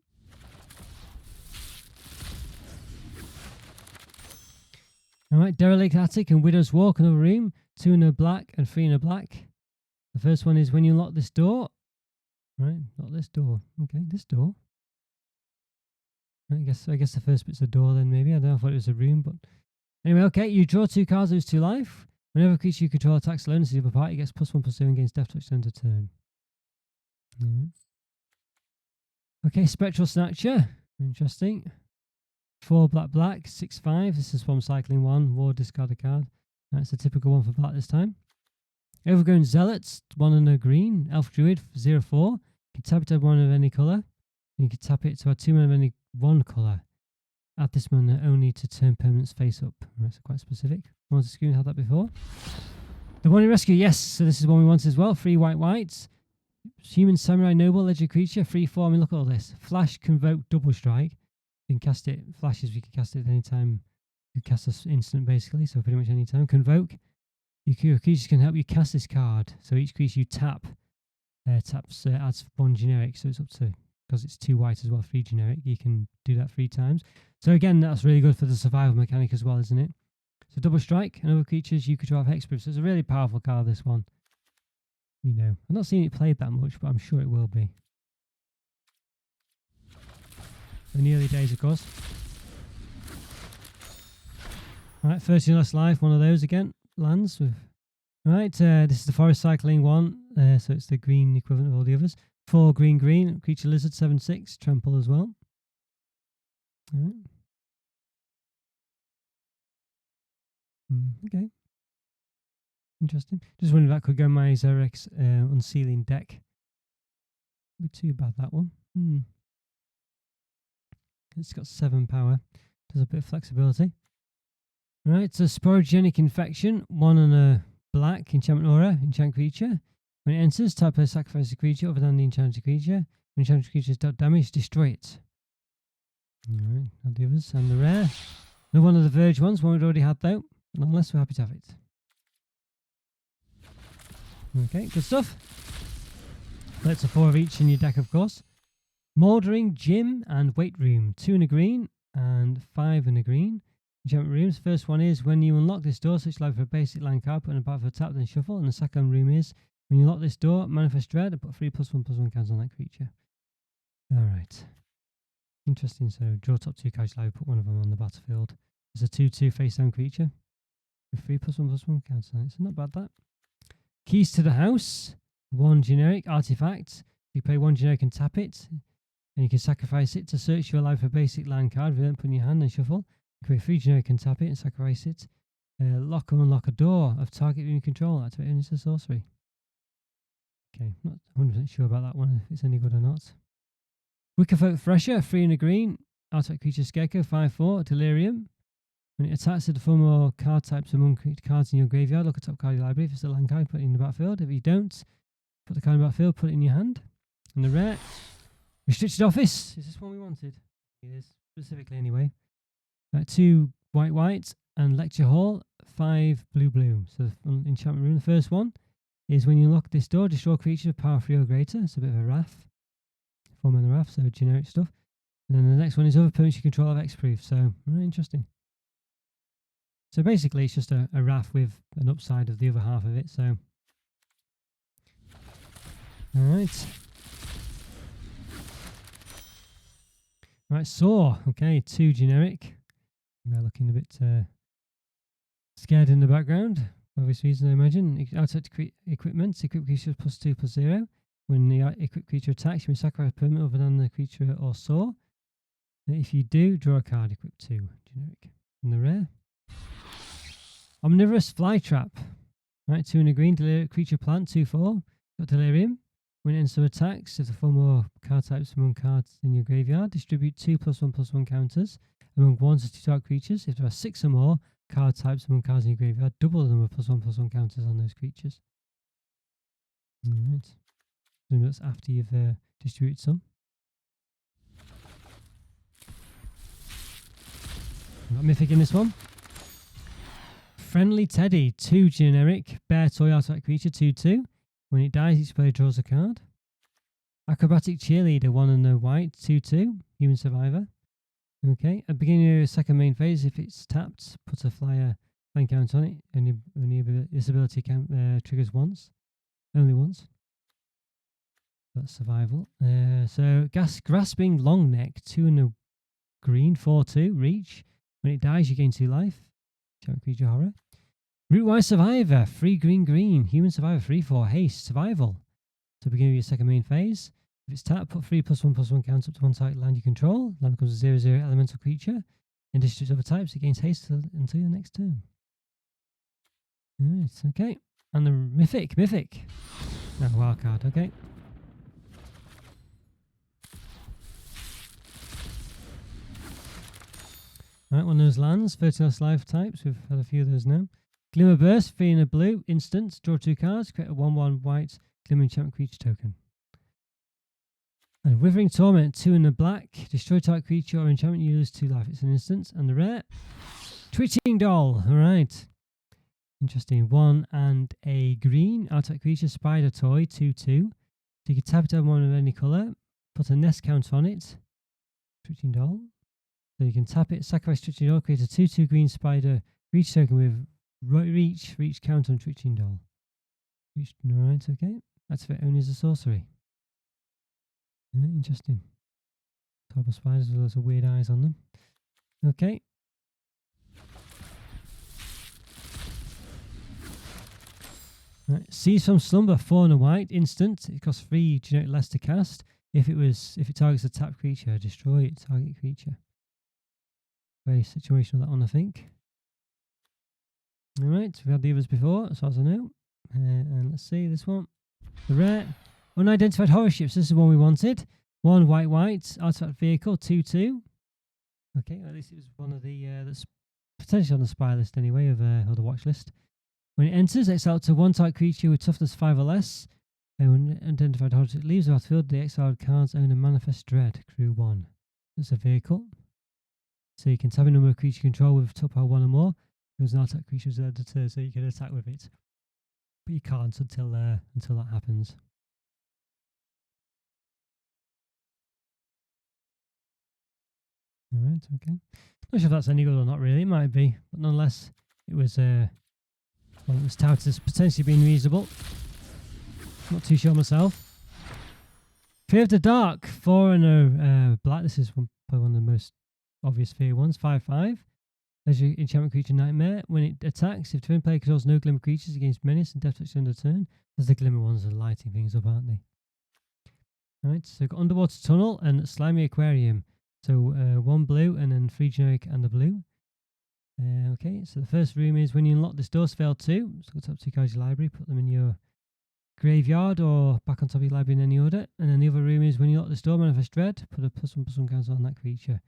S1: Alright, Derelict Attic and Widow's Walk, another room. 2 in a black and 3 in a black. The first one is when you unlock this door. Right, lock this door. Okay, this door. I guess the first bit's a door then maybe. I don't know, I thought it was a room, but anyway, okay, you draw 2 cards, lose 2 life. Whenever a creature you control attacks alone as the other party, gets +1/+2 against Death Touch end of turn. Okay, Spectral Snatcher. Interesting. 4 black, 6/5. This is from cycling 1. War, discard a card. That's a typical one for black this time. Overgrown Zealots, 1 and a green. Elf Druid, 0/4. You can tap it to 1 of any colour. And you can tap it to add 2 mana of any 1 colour. Add this mana only to turn permanents face up. Right, so quite specific. Wanted to screen had that before. The one in Rescue, yes. So this is one we wanted as well. 3 whites. Human Samurai Noble, legendary creature, 3/4. I mean, look at all this. Flash, Convoke, Double Strike. You can cast it, flashes, we can cast it at any time. You cast this instant basically, so pretty much any time. Convoke. Your creatures can help you cast this card. So each creature you tap adds 1 generic. So it's up to, because it's 2 white as well, 3 generic. You can do that 3 times. So again, that's really good for the survival mechanic as well, isn't it? So Double Strike and other creatures you control have Hexproof. So it's a really powerful card, this one. You know, I'm not seeing it played that much, but I'm sure it will be. In the early days, of course. Alright, first and last life, one of those again. Lands with. Alright, this is the Forest Cycling one, so it's the green equivalent of all the others. 4 green, creature lizard, 7/6, trample as well. Alright. Okay. Interesting. Just wondering if that could go in my Xerix Unsealing deck. Wouldn't be too bad, that one. It's got 7 power. Does a bit of flexibility. Right, so Sporogenic Infection. 1 and a black. Enchantment Aura. Enchant creature. When it enters, type a sacrifice a creature other than the enchanted creature. When enchanted creature is dealt damage, destroy it. Alright, add the others. And the rare. Another one of the Verge ones. One we'd already had though. Unless we're happy to have it. Okay, good stuff. That's a 4 of each in your deck, of course. Mouldering Gym and Weight Room. 2 in a green and 5 in a green. Enchantment rooms. First one is when you unlock this door, switch life for a basic land card, put in a battlefield tap, then shuffle. And the second room is when you unlock this door, manifest dread and put 3 +1/+1 cards on that creature. Alright. Interesting. So draw top 2 cards, put one of them on the battlefield. It's a 2/2 face down creature with 3 +1/+1 cards on it. So not bad that. Keys to the House. 1 generic artifact. You pay 1 generic and tap it. And you can sacrifice it to search your life for a basic land card. If you don't put in your hand and shuffle. You create 3 generic and tap it and sacrifice it. Lock or unlock a door of target you control. Activate it and it's a sorcery. Okay, not 100% sure about that one, if it's any good or not. Wickerfolk Thresher, 3 in a green. Artifact creature Scarecrow, 5/4. Delirium. When it attacks to the 4 more card types among cards in your graveyard, look at top card of your library. If it's a land card, put it in the battlefield. If you don't, put the card in the battlefield, put it in your hand. And the rare. Restricted Office. Is this one we wanted? It is. specifically anyway. 2 white, and Lecture Hall, 5 blue. So the enchantment room, the first one is when you unlock this door, destroy a creature of power 3 or greater. It's a bit of a wrath. 4 mana wrath, so generic stuff. And then the next one is other permanents you control have X-proof. So really interesting. So basically it's just a wrath with an upside of the other half of it. So alright. Right, Saw. Okay, 2 generic. We're looking a bit scared in the background, for obvious reasons, I imagine. Outside equipment, equip creature +2/+0. When the equipped creature attacks, you may sacrifice a permanent other than the creature or Saw. If you do, draw a card, equip 2. Generic. And the rare. Omnivorous Flytrap. Right, 2 in a green, creature plant, 2/4. Got Delirium. When it enters attacks, if the 4 more card types among cards in your graveyard, distribute 2 +1/+1 counters among 1 to 2 target creatures. If there are 6 or more card types among cards in your graveyard, double the number of +1/+1 counters on those creatures. Alright. So that's after you've distributed some. Got Mythic in this one. Friendly Teddy, 2 generic, bear toy artifact creature, 2/2. When it dies, each player draws a card. Acrobatic Cheerleader, 1 and a white, 2/2, human survivor. Okay, at the beginning of your second main phase, if it's tapped, put a flying count on it, and this ability triggers once, only once. That's survival. So Grasping Longneck, 2 and a green, 4/2, reach. When it dies, you gain 2 life. Giant creature horror. Rootwise Survivor, 3 green, human survivor, 3/4, haste, survival. So beginning of your second main phase. If it's tapped, put 3 +1/+1 counts up to 1 target land you control. Land becomes a 0/0 elemental creature. In addition to its other types, it gains haste until your next turn. Alright, okay. And the Mythic. No, wild card, okay. Alright, one of those lands, 13 less life types. We've had a few of those now. Glimmer Burst, 3 and a blue, instant. Draw 2 cards, create a 1/1 white Glimmer enchantment creature token. And Withering Torment, 2 and a black. Destroy target creature or enchantment, you lose 2 life. It's an instant. And the rare, Twitching Doll. Alright. Interesting. 1 and a green. Artifact creature, spider toy, 2/2. So you can tap it on one of any colour. Put a nest count on it. Twitching Doll. So you can tap it, sacrifice Twitching Doll, create a 2/2 green spider reach token with reach count on Twitching Doll. Alright, okay. Activate only as a sorcery. Interesting. Top of spiders with lots of weird eyes on them. Okay. Right. Seize from Slumber, 4 and a white, instant. It costs 3 generic less to cast. If it targets a tapped creature, destroy it, target creature. Very situational, that one, I think. Alright, we've had the others before, as far as I know. And let's see this one. The rare. Unidentified Horror Ships, this is the one we wanted. 1 white, artifact vehicle, 2/2. Okay, at least it was one of the that's potentially on the spy list anyway, or the watch list. When it enters, exile to 1 target creature with toughness 5 or less. And when unidentified horror ship leaves the battlefield, the exiled cards own a Manifest Dread, crew 1. It's a vehicle. So you can tap a number of creature control with top power 1 or more. There's an attack creature at the turn, so you can attack with it. But you can't until that happens. Alright, okay. Not sure if that's any good or not really, it might be. But nonetheless, it was it was touted as potentially being reasonable. Not too sure myself. Fear of the Dark, 4 and a black. This is probably one of the most obvious fear ones. 5/5. As your enchantment creature Nightmare. When it attacks, if twin player controls no glimmer creatures against menace and death touch end of turn, as the glimmer ones are lighting things up, aren't they? Alright, so we've got Underwater Tunnel and Slimy Aquarium. So 1 blue and then 3 generic and the blue. Okay, so the first room is when you unlock this door, fail 2. So go top 2 cards of your library, put them in your graveyard or back on top of your library in any order. And then the other room is when you unlock this door, Manifest Dread, put a +1/+1 counter on that creature.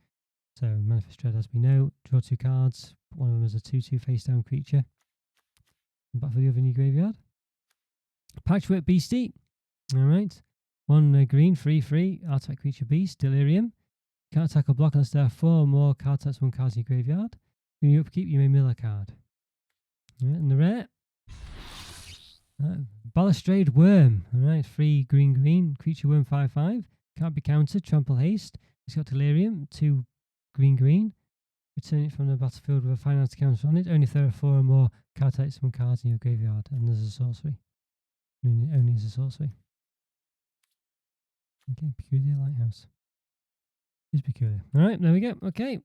S1: So Manifest Dread, as we know, draw 2 cards. One of them is a 2/2 face down creature. And back for the other in your graveyard. Patchwork Beastie. Alright. 1 green, 3/3, artifact creature beast, Delirium. Can't attack or block unless there are 4 or more card types from cards in your graveyard. When you upkeep, you may mill a card. Right, and the rare. Balustrade Worm. Alright, 3 green. Creature worm 5/5. Can't be countered. Trample haste. It's got Delirium. 2 green. Return it from the battlefield with a finance counter on it. Only if there are 4 or more card types from cards in your graveyard. And there's a sorcery. Only as a sorcery. Okay, Peculiar Lighthouse. It's peculiar. Alright, there we go. Okay.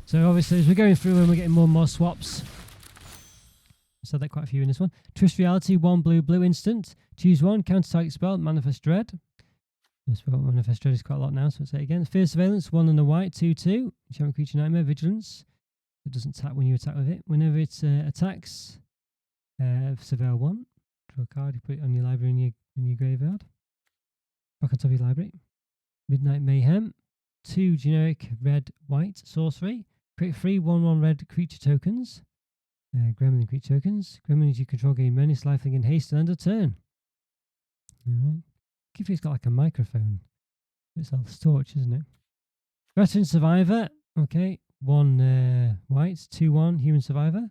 S1: So obviously as we're going through and we're getting more and more swaps. I said that quite a few in this one. Twist Reality, 1 blue instant. Choose 1, counter target spell, Manifest Dread. Manifest Dread is quite a lot now, so let's say it again. Fierce Surveillance, 1 and a white, 2/2. Enchantment Creature Nightmare, Vigilance. It doesn't tap when you attack with it. Whenever it attacks, Surveil 1. Draw a card, you put it on your library in your graveyard. Back on top of your library. Midnight Mayhem. 2 generic red-white sorcery. Create 3 1/1 red creature tokens. Gremlin creature tokens. Gremlins you control gain menace, lifelink, and haste and end of turn. Alright. It's got like a microphone. It's a torch, isn't it? Veteran Survivor. Okay. 1 white, 2/1 human survivor.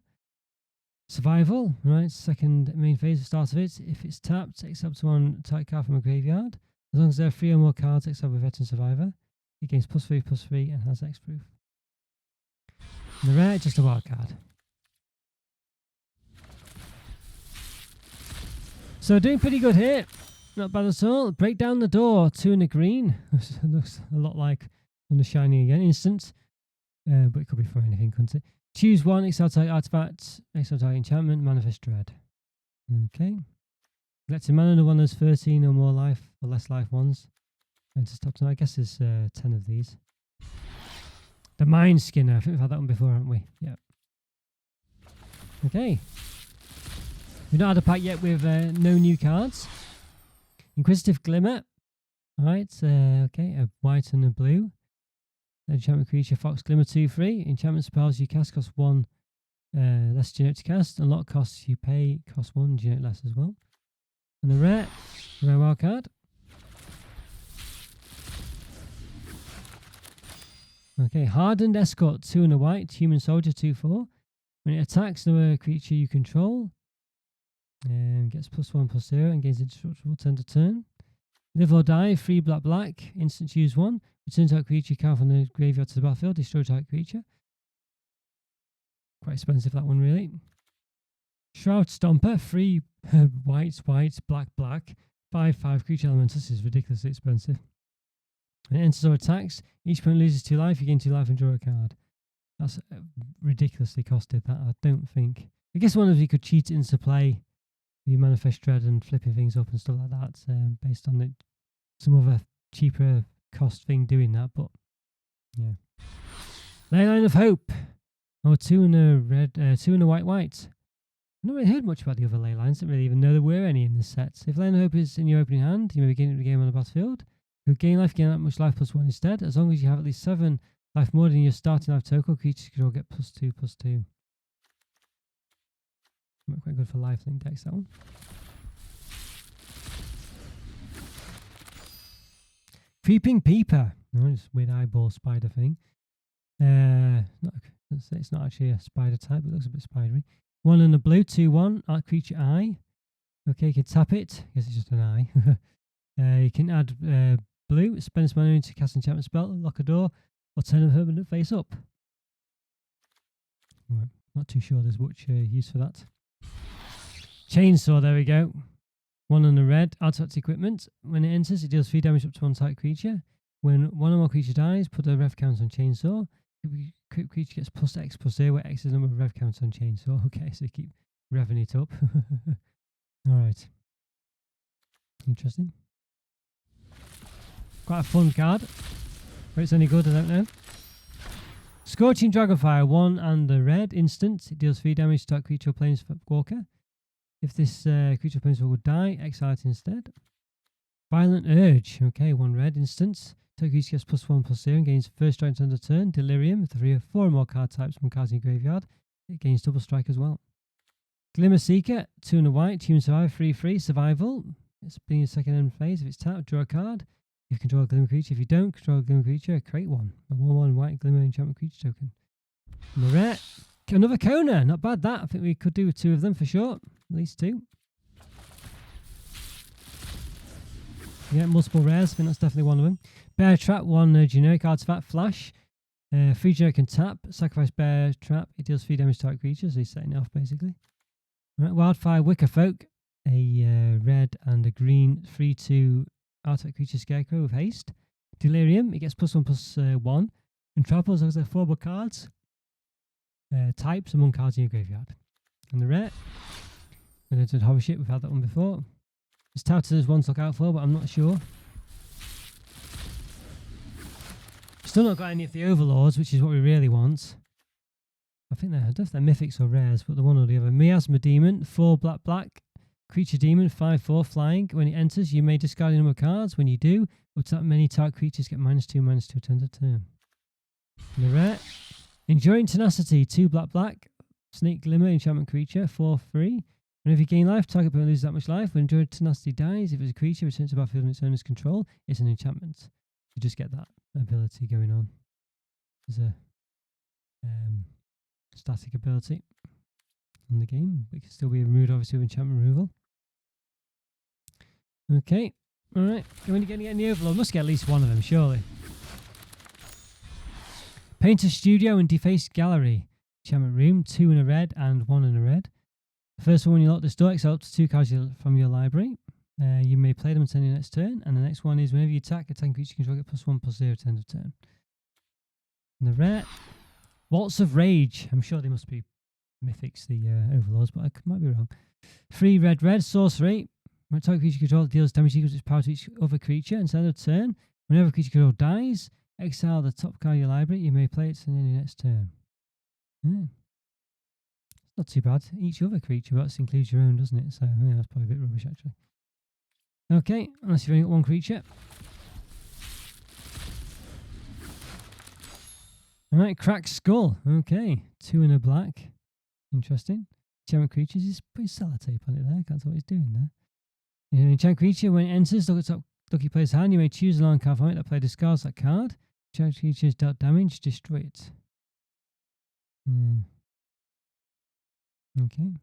S1: Survival. Right. Second main phase, the start of it. If it's tapped, except 1 target card from a graveyard. As long as there are 3 or more cards, except with Veteran Survivor. It gains +3/+3 and has X-proof. And the rare, just a wild card. So doing pretty good here. Not bad at all. Break down the door. 2 in a green. Looks a lot like on the Shining again. Instant. But it could be for anything, couldn't it? Choose 1 exile target artifact, exile target enchantment, Manifest Dread. Okay. Collect a mana, one of those 13 or more life or less life ones. And to stop tonight, I guess there's 10 of these. The Mind Skinner. I think we've had that one before, haven't we? Yeah. Okay. We've not had a pack yet with no new cards. Inquisitive Glimmer. Alright, okay, a white and a blue. Enchantment creature, Fox Glimmer 2/3. Enchantment spells you cast cost 1 less generic to cast. Unlock costs you pay cost 1 generic less as well. And a rare wild card. Okay, Hardened Escort, 2 and a white. Human Soldier 2/4. When it attacks another creature you control, gets +1/+0 and gains indestructible turn to turn. Live or die, 3 black. Instant choose 1. Return target creature card from the graveyard to the battlefield. Destroy target creature. Quite expensive that one, really. Shroud Stomper, 3 white, black. 5/5 creature elemental. This is ridiculously expensive. When it enters or attacks, each opponent loses 2 life. You gain 2 life and draw a card. That's ridiculously costed. That I don't think. I guess one of you could cheat it into play. You Manifest Dread and flipping things up and stuff like that, based on some other cheaper cost thing doing that, but yeah. Leyline of Hope. 2 and a red, 2 and a white. I've not really heard much about the other ley lines. Didn't really even know there were any in this set. If Leyline of Hope is in your opening hand, you may begin the game on the battlefield. You gain life, gain that much life +1 instead. As long as you have at least 7 life more than your starting life total, creatures can all get +2/+2. Quite good for lifelink decks, that one. Creeping Peeper. Oh, this weird eyeball spider thing. It's not actually a spider type, but it looks a bit spidery. 1 and a blue, 2/1. Art creature eye. Okay, you can tap it. I guess it's just an eye. You can add blue, spend this mana to cast enchantment spell, lock a door, or turn a permanent face up. Right, not too sure there's much use for that. Chainsaw, there we go. 1 and a red, artifact equipment. When it enters, it deals 3 damage up to 1 target creature. When 1 or more creature dies, put a rev count on Chainsaw. Creature gets +X/+0, where X is the number of rev counts on Chainsaw. Okay, so you keep revving it up. Alright. Interesting. Quite a fun card. Whether it's any good, I don't know. Scorching Dragonfire, 1 and a red, instant. It deals 3 damage to target creature or planeswalker. If this creature or planeswalker would die, exile it instead. Violent Urge, okay, 1 red, instant. Target creature gets +1/+0 and gains first strike end of turn. Delirium, 3 or 4 or more card types from cards in your graveyard. It gains double strike as well. Glimmer Seeker, 2 and a white, human survivor, 3/3, survival. It's being a second end phase. If it's tapped, draw a card. You control a glimmer creature. If you don't control a glimmer creature, create one. A 1/1 white glimmer enchantment creature token. And the rare, another Kona. Not bad that. I think we could do with 2 of them for sure. At least 2. Yeah, multiple rares. I think that's definitely one of them. Bear Trap, 1 generic artifact. Flash. 3 generic and tap. Sacrifice Bear Trap. It deals 3 damage to target creatures. So he's setting it off basically. Right, Wildfire Wicker Folk. A red and a green 3/2 artifact creature scarecrow with haste. Delirium. It gets +1/+1. And trapples as 4 more cards. Types among cards in your graveyard. And the rare. And it's a hover ship. We've had that one before. It's touted as one to look out for, but I'm not sure. Still not got any of the overlords, which is what we really want. I don't know if they're mythics or rares, but the one or the other. Miasma Demon, 4 black. Creature Demon, 5/4 flying. When it enters, you may discard a number of cards. When you do, up to that many target creatures get -2/-2 turn to turn. And the rare. Enduring Tenacity, 2 black. Snake Glimmer, enchantment creature, 4/3. Whenever you gain life, target opponent loses that much life. When Enduring Tenacity dies, if it's a creature returns to the battlefield in its owner's control, it's an enchantment. You just get that ability going on. There's a static ability on the game. It can still be removed, obviously, with enchantment removal. Okay, alright. When you get any overlord, must get at least one of them, surely. Painter Studio and Defaced Gallery. Enchantment Room, 2 in a red and 1 in a red. The first one, when you lock this door, exile up to 2 cards from your library. You may play them until your next turn. And the next one is whenever you attack, attacking creature control get +1/+0 to end of turn. And the rare. Waltz of Rage. I'm sure they must be mythics, the overlords, but I might be wrong. 3 red sorcery. When target creature control deals damage equals its power to each other creature until end of turn. Whenever creature control dies, exile the top card of your library. You may play it until your next turn. Yeah. It's not too bad. Each other creature, but that includes your own, doesn't it? So yeah, that's probably a bit rubbish actually. Okay, unless you've only got one creature. Alright, Cracked Skull. Okay, 2 in a black. Interesting. Enchantment creatures. He's putting sellotape on it there. Can't tell what he's doing there. Enchantment creature, when it enters, look at top lucky player's hand. You may choose a long card from it. That player discards that card. Enchantment creatures dealt damage, destroy it. Okay.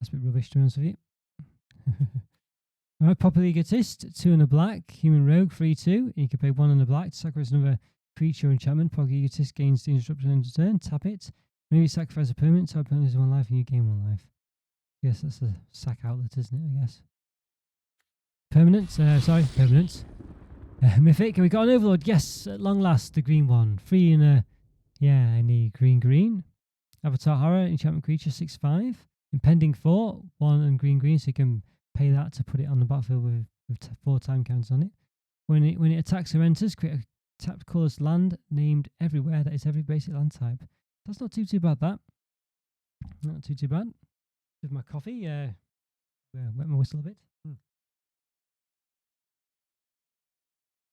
S1: That's a bit rubbish, to be honest with you. Alright, Popular Egotist, 2 in a black. Human Rogue, 3/2. You can pay 1 in a black to sacrifice another creature or enchantment. Popular Egotist gains the instruction end of turn. Tap it. Maybe sacrifice a permanent. Tap opponent loses 1 life and you gain 1 life. I guess that's a sack outlet, isn't it? I guess. Permanent. Permanent. Mythic. We got an overlord. Yes, at long last, the green one. 3 in a. Yeah, I need green. Avatar Horror, enchantment creature, 6/5. Impending 4, 1 and green, so you can pay that to put it on the battlefield with 4 time counts on it. When it attacks or enters, create a tapped colourless land named everywhere. That is every basic land type. That's not too bad, that. Not too bad. With my coffee, wet my whistle a bit. It's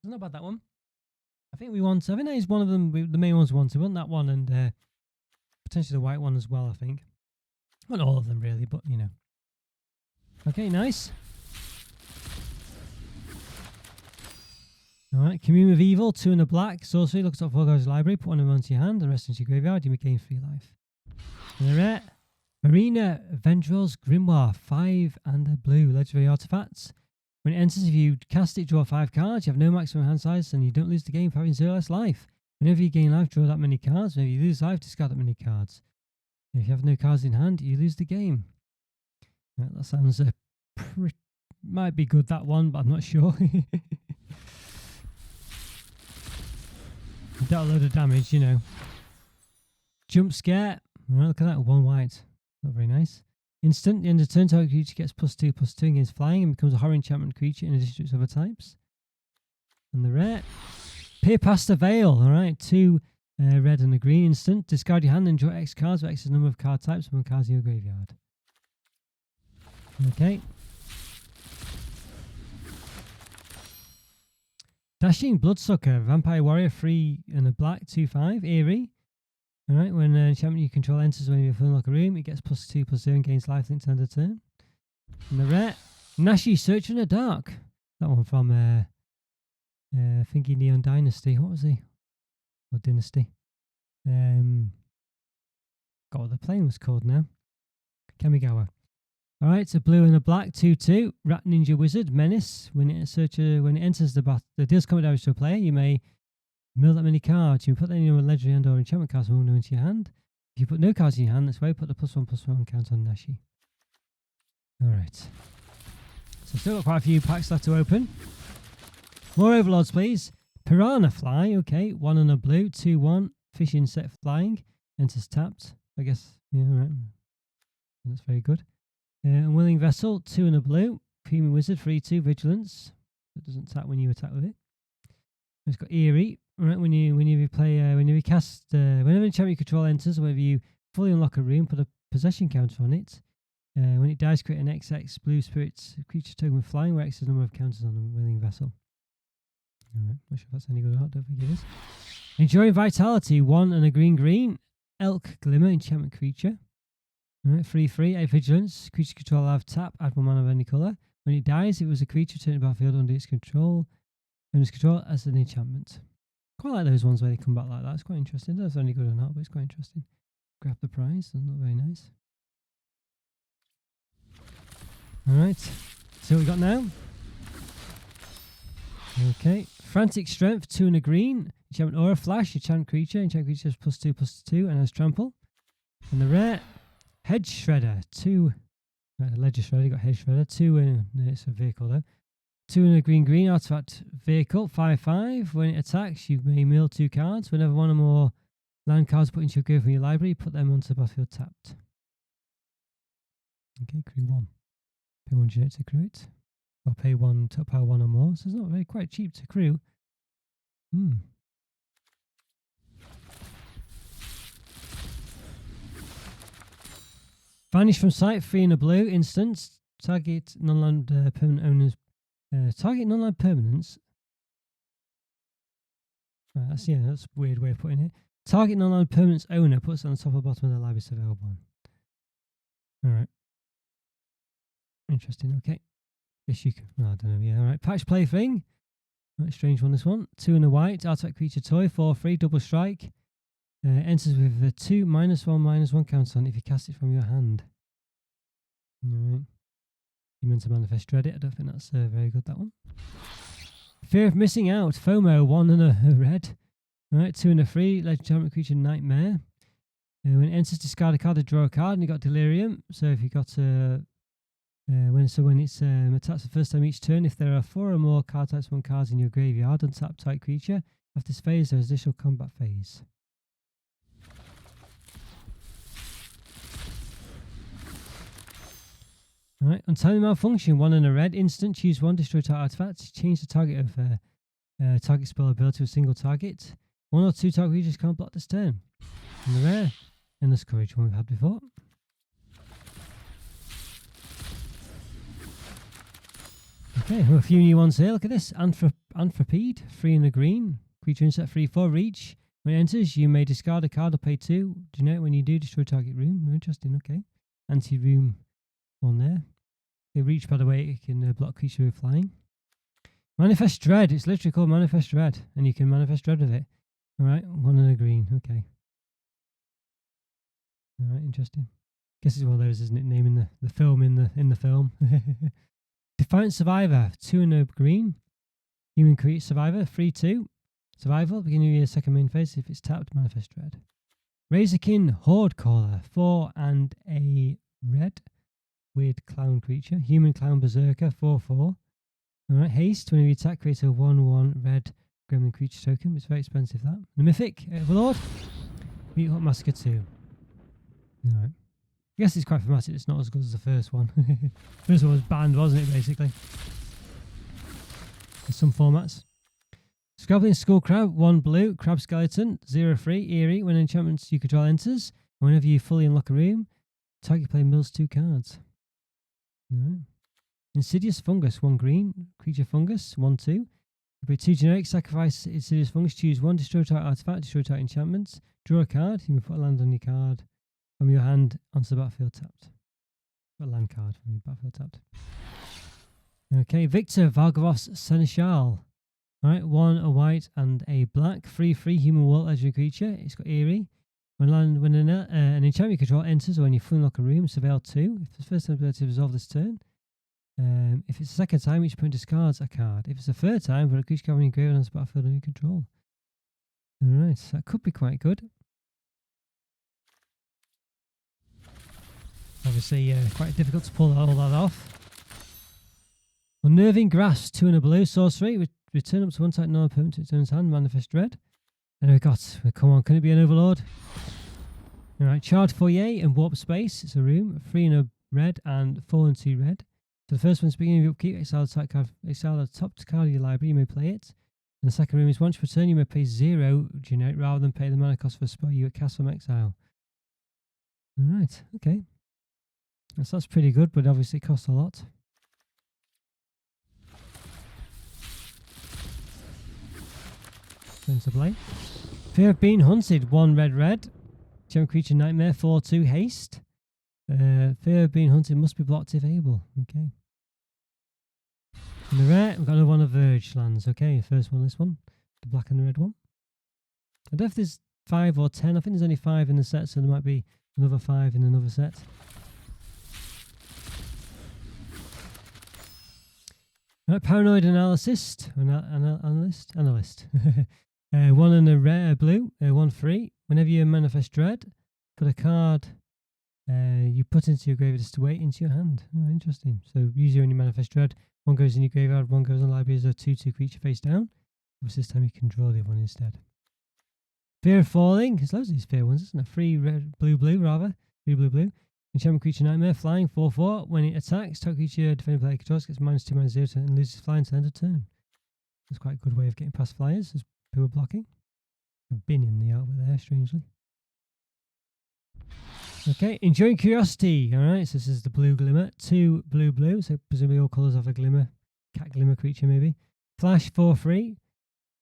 S1: not bad, that one. I think that is one of them, the main ones we want. We want that one and potentially the white one as well, I think. Not all of them, really, but, you know. Okay, nice. Alright, Commune of Evil, 2 in a black. Sorcery, look at top 4 cards of the library, put 1 of them onto your hand, and rest into your graveyard. You may gain 3 life. And the rare, Marina Vendrell's Grimoire, 5 and a blue. Legendary artifacts. When it enters, if you cast it, draw 5 cards. You have no maximum hand size, and you don't lose the game for having 0 less life. Whenever you gain life, draw that many cards. Whenever you lose life, discard that many cards. If you have no cards in hand, you lose the game. Right, that sounds might be good, that one, but I'm not sure. Dealt a load of damage, you know. Jump Scare. Right, look at that, 1 white. Not very nice. Instant, the end of turn, target creature gets +2/+2 against flying and becomes a horror enchantment creature in addition to its other types. And the rare. Peer Past the Veil. Alright, 2 red and a green. Instant. Discard your hand and draw X cards with X number of card types from cards in your graveyard. Okay. Dashing Bloodsucker. Vampire Warrior, 3 and a black, 2/5. Eerie. Alright, when enchantment you control enters when you unlock a room, it gets +2/+0 and gains life linked to end of turn. And the rare. Nashi, Search in the Dark. That one from Thingy Neon Dynasty. What was he? Or Dynasty? God, what the plane was called now. Kamigawa. Alright, it's a blue and a black 2/2. Rat Ninja Wizard, Menace. When it enters the deals combat damage to a player, you may mill that many cards. You may put any legendary and or enchantment cards from into your hand. If you put no cards in your hand, that's why you put the +1/+1 count on Nashi. Alright. So still got quite a few packs left to open. More Overlords, please. Piranha Fly, okay. 1 and a blue, 2/1. Fish insect flying. Enters tapped. I guess, yeah, alright. That's very good. Unwilling Vessel, 2 and a blue. Premium Wizard, 3/2, Vigilance. It doesn't tap when you attack with it. It's got Eerie. Right, whenever you cast, whenever enchantment you control enters, whenever you fully unlock a room, put a possession counter on it. When it dies, create an XX blue spirits creature token with flying, where X is the number of counters on a Unwilling Vessel. Alright, not sure if that's any good or not, don't think it is. Enduring Vitality, 1 and a green. Elk Glimmer, enchantment creature. Alright, 3/3, 8 Vigilance. Creature control have tap, add 1 mana of any colour. When it dies, it was a creature turned battlefield under its control. Under its control as an enchantment. Quite like those ones where they come back like that. It's quite interesting. I don't know if it's any good or not, but it's quite interesting. Grab the prize, that's not very nice. Alright, see what we got now. Okay, Frantic Strength, 2 and a green. Enchantment Aura Flash, enchant creature. Enchant creature has +2/+2 and has trample. And the rare Hedge Shredder, 2. Ledger Shredder, got Hedge Shredder, 2 and it's a vehicle though. 2 and a green artifact vehicle, 5/5. When it attacks, you may mill 2 cards. Whenever one or more land cards put into your grave from your library, put them onto the battlefield tapped. Okay, crew 1. Pay 1 unit to crew it. Or pay 1 to power 1 or more. So it's not very quite cheap to crew. Vanish from sight, 3 and a blue, instant. Target non-land permanent owners. Target non-land permanents. That's a weird way of putting it. Target non-land permanents owner puts it on the top or bottom of the library surveil one. Alright. Interesting, okay. Guess you can. I don't know, yeah, alright. Patch Plaything. Right, strange one, this one. 2 and a white, artifact creature toy, 4/3, double strike. Enters with a 2 -1/-1 counter on if you cast it from your hand. Alright. You meant to manifest dread it. I don't think that's very good, that one. Fear of Missing Out. FOMO, 1 and a red. Alright, 2 and a 3. Legendary creature Nightmare. When it enters, discard a card to draw a card, and you got Delirium. So if you got when it's attacks the first time each turn, if there are 4 or more card types 1 cards in your graveyard, untap type creature. After this phase, there is additional combat phase. Alright, Untimely Malfunction, 1 and a red, instant, choose 1, destroy target artifact, change the target of target spell ability to a single target. 1 or 2 target creatures can't block this turn. And the rare, Endless Courage, one we've had before. Okay, well, a few new ones here, look at this. Anthropede, 3 and a green, creature insect 3/4, reach. When it enters, you may discard a card or pay 2. Do you know when you do, destroy target room? Interesting, okay. Anti-room on there. It reach, by the way, it can block creature with flying. Manifest Dread, it's literally called Manifest Dread, and you can manifest dread with it. Alright, 1 and a green, okay. Alright, interesting. Guess it's one of those, isn't it? Naming the film in the film. Defiant Survivor, 2 and a green. Human Creature Survivor, 3/2. Survival, beginning of your second main phase, if it's tapped, Manifest Dread. Razorkin Horde Caller, 4 and a red. Weird clown creature. Human Clown Berserker, 4/4. Alright, haste. When you attack, create a 1/1 red gremlin creature token. It's very expensive, that. The Mythic Overlord. Meat Hut Massacre 2. Alright. I guess it's quite thematic. It's not as good as the first one. First one was banned, wasn't it, basically? In some formats. Scrabbling Skull Crab, 1 blue. Crab Skeleton, 0/3. Eerie. When enchantments you control enters, and whenever you fully unlock a room, target player mills 2 cards. Alright. Insidious Fungus, 1 green. Creature Fungus, 1/2. You pay 2 generic, sacrifice Insidious Fungus, choose 1, destroy target artifact, destroy target enchantments, draw a card, you may put a land on your card from your hand onto the battlefield tapped. Put a land card from your battlefield tapped. Okay, Victor Valgarov's Seneschal. Alright, 1 a white and a black. 3/3 human wall legendary creature. It's got Eerie. When an enchantment you control enters or when you fully unlock a room, surveil 2. If it's the first time ability to resolve this turn. If it's the second time, each opponent discards a card. If it's the third time, put a creature card on your graveyard on the battlefield under your control. Alright, so that could be quite good. Obviously, quite difficult to pull all that off. Unnerving Grasp, 2 and a blue, sorcery. Return up to one type non-opponent to its own hand, manifest dread. And we've got, come on, can it be an Overlord? Alright, Charred Foyer and Warp Space. It's a room, 3 and a red and 4 and 2 red. So the first one's beginning of your upkeep, exile the top card of your library, you may play it. And the second room is once per turn, you may pay 0 generic rather than pay the mana cost for a spell you cast from exile. Alright, okay. That's pretty good, but obviously it costs a lot. Turn to play. Fear of Being Hunted, 1 red. Gem creature nightmare, 4/2 haste. Fear of Being Hunted must be blocked if able. Okay. And the rare, we've got another one of Verge lands. Okay, first one, this one. The black and the red one. I don't know if there's 5 or 10. I think there's only 5 in the set, so there might be another 5 in another set. Right, Paranoid Analyst. Analyst. 1 and a rare blue, 1/3. Whenever you manifest dread, put a card you put into your graveyard to wait into your hand. Oh, interesting. So usually when you manifest dread, one goes in your graveyard, one goes on library as a 2/2 creature face down. Obviously this time you can draw the other one instead. Fear of Falling. There's loads of these fear ones, isn't there? 3 red, blue rather. 3 blue. Enchantment creature nightmare, flying, 4/4. When it attacks, top creature defending player controls gets -2, -0 and loses flying to end of turn. That's quite a good way of getting past flyers as people are blocking. I've been in the outlet there, strangely. Okay, Enduring Curiosity. Alright, so this is the blue glimmer. 2 blue, so presumably all colours have a glimmer. Cat glimmer creature, maybe. Flash, 4/3.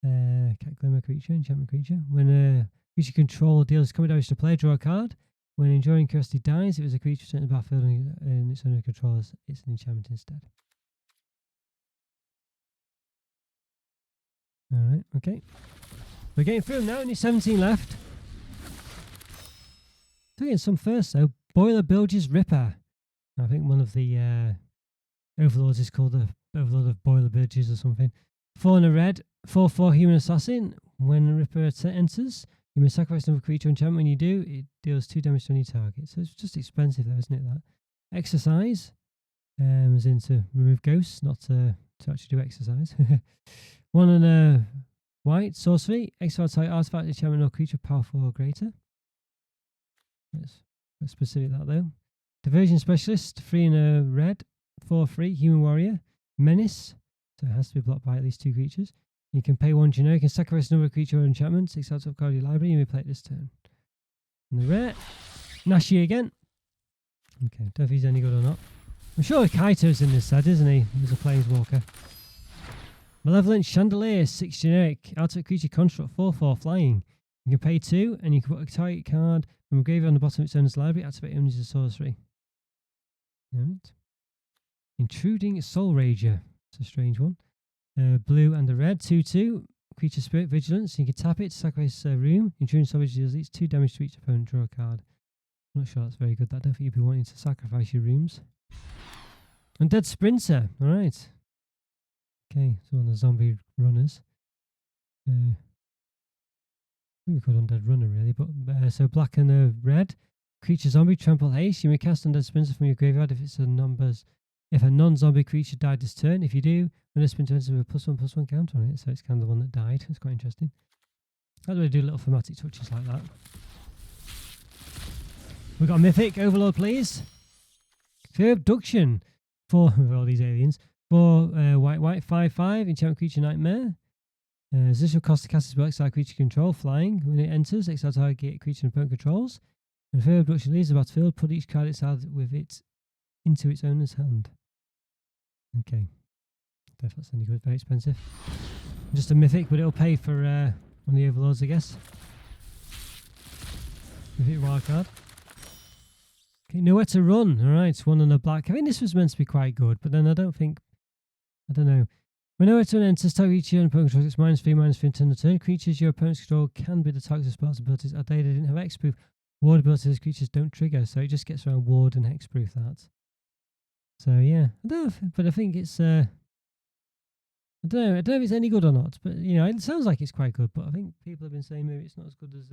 S1: Cat glimmer creature, enchantment creature. When creature control deals combat damage to player, draw a card. When Enduring Curiosity dies, it was a creature sent to the battlefield and it's under control. It's an enchantment instead. Alright, okay. We're getting through them now, only 17 left. Still getting some first though. Boiler Bilge's Ripper. I think one of the overlords is called the Overlord of Boiler Bilges or something. 4 and a red, 4/4 Human Assassin. When a Ripper enters, you may sacrifice another creature enchantment. When you do, it deals 2 damage to any target. So it's just expensive though, isn't it, that? Exercise. As in to remove ghosts, not to actually do exercise. 1 and a white, sorcery. Exile type artifact, enchantment or creature powerful or greater. Let's specific that though. Diversion Specialist, 3 and a red, 4/3, Human Warrior. Menace, so it has to be blocked by at least 2 creatures. You can pay 1 generic and sacrifice another creature or enchantment. 6 out of card your library, you may play it this turn. And the rare, Nashi again. Okay, don't know if he's any good or not. I'm sure Kaito's in this set, isn't he? He's a planeswalker. Malevolent Chandelier, 6 generic. Artifact creature construct, 4/4 flying. You can pay 2 and you can put a target card from a graveyard on the bottom of its owner's library. Activate it as a sorcery. Alright. Intruding Soul Rager. It's a strange one. Blue and a red, 2/2. Creature Spirit Vigilance. You can tap it to sacrifice a room. Intruding Soul Rager deals at least 2 damage to each opponent. Draw a card. I'm not sure that's very good. I don't think you'd be wanting to sacrifice your rooms. Undead Sprinter. Alright. Okay, so on the zombie runners. We could Undead Runner really, but so black and a red. Creature zombie, trample haste. You may cast Undead Sprinter from your graveyard if it's a non-zombie creature died this turn. If you do, Undead Sprinter enters with a +1/+1 counter on it. So it's kind of the one that died. It's quite interesting. How do I do little thematic touches like that? We've got a Mythic Overlord, please. Fear Abduction. 4 with all these aliens. 4 white, 5/5. Enchantment creature nightmare. This will cost to cast a spell exile creature control, flying. When it enters, exile target creature and opponent controls. When Fear Abduction leaves the battlefield, put each card exiled with it into its owner's hand. Okay. Don't know if that's any good, very expensive. Just a mythic, but it'll pay for one of the overlords, I guess. Mythic wildcard. Okay, Nowhere to Run. Alright, 1 and a black. I think this was meant to be quite good, but then I don't think I don't know. Whenever a turn enters, target creature and opponent controls gets -3/-3 until the turn. Creatures your opponent's control can be the target of spells and abilities. They didn't have hexproof. Ward abilities creatures don't trigger, so it just gets around ward and hexproof that. So yeah, I don't know, but I think it's I don't know if it's any good or not, but you know, it sounds like it's quite good. But I think people have been saying maybe it's not as good as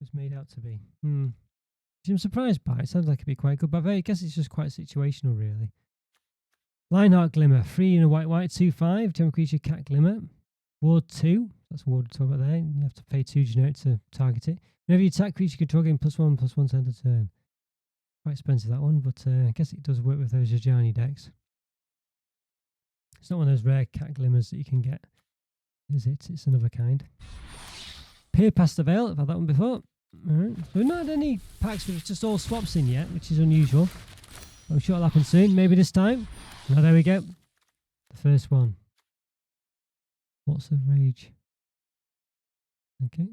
S1: it's made out to be. Which I'm surprised by. It sounds like it'd be quite good, but I guess it's just quite situational, really. Lionheart Glimmer, 3 and a white, 2/5. General creature, Cat Glimmer. Ward 2. That's what we'll talk about there. You have to pay 2 generic to target it. Whenever you attack creature, control gain +1/+1 to end the turn. Quite expensive, that one, but I guess it does work with those Ajani decks. It's not one of those rare Cat Glimmers that you can get, is it? It's another kind. Peer Past the Veil. I've had that one before. Alright. So we've not had any packs with just all swaps in yet, which is unusual. I'm sure it'll happen soon. Maybe this time. Now there we go. The first one. What's of Rage? Okay.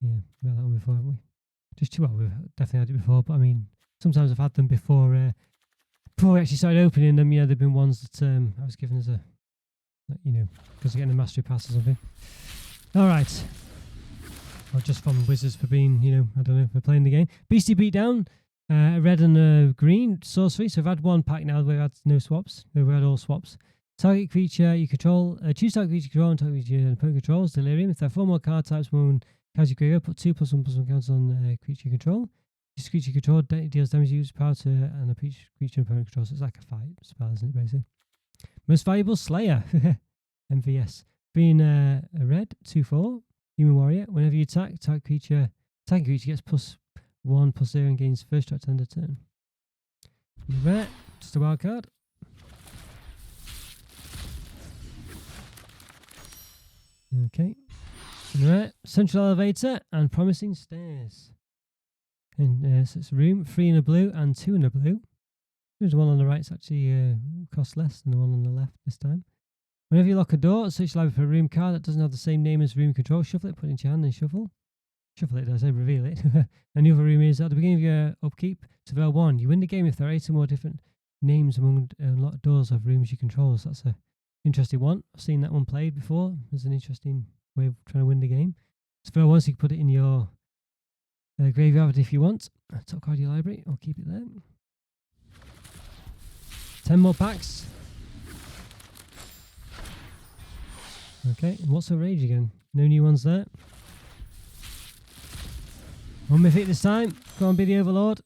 S1: Yeah, we've had that one before, haven't we? We've definitely had it before, but I mean, sometimes I've had them before we actually started opening them. You know, they've been ones that I was given as a, you know, because of getting a mastery pass or something. All right. Or just from Wizards for being, you know, I don't know, for playing the game. Beastie Beatdown, red and green sorcery. So I've had one pack now where we've had no swaps. We've had all swaps. Target creature you control, choose target creature you control and target creature your opponent controls. Delirium. If there are 4 more card types, one cards you graveyard, put 2+1/+1 counters on creature you control. This creature you control deals damage used power to and a creature opponent controls. So it's like a fight spell, isn't it, basically? Most valuable Slayer. MVS. Being a red, 2/4. Human Warrior. Whenever you attack, target creature gets +1/+0 and gains first strike to end of turn. Rare, just a wild card. Okay. Rare, Central Elevator and Promising Stairs. And so it's a room, 3 in a blue and 2 in a blue. There's one on the right, it's actually costs less than the one on the left this time. Whenever you lock a door, search the library for a room card that doesn't have the same name as room control. Shuffle it, put it into your hand, and shuffle. Shuffle it, as I reveal it. And the other room is at the beginning of your upkeep to Veil 1. You win the game if there are 8 or more different names among unlocked doors of rooms you control. So that's an interesting one. I've seen that one played before. It's an interesting way of trying to win the game. So Veil 1, so you can put it in your graveyard if you want. Top card of your library. I'll keep it there. 10 more packs. Okay, and what's the rage again? No new ones there. One mythic this time. Go on, be the Overlord.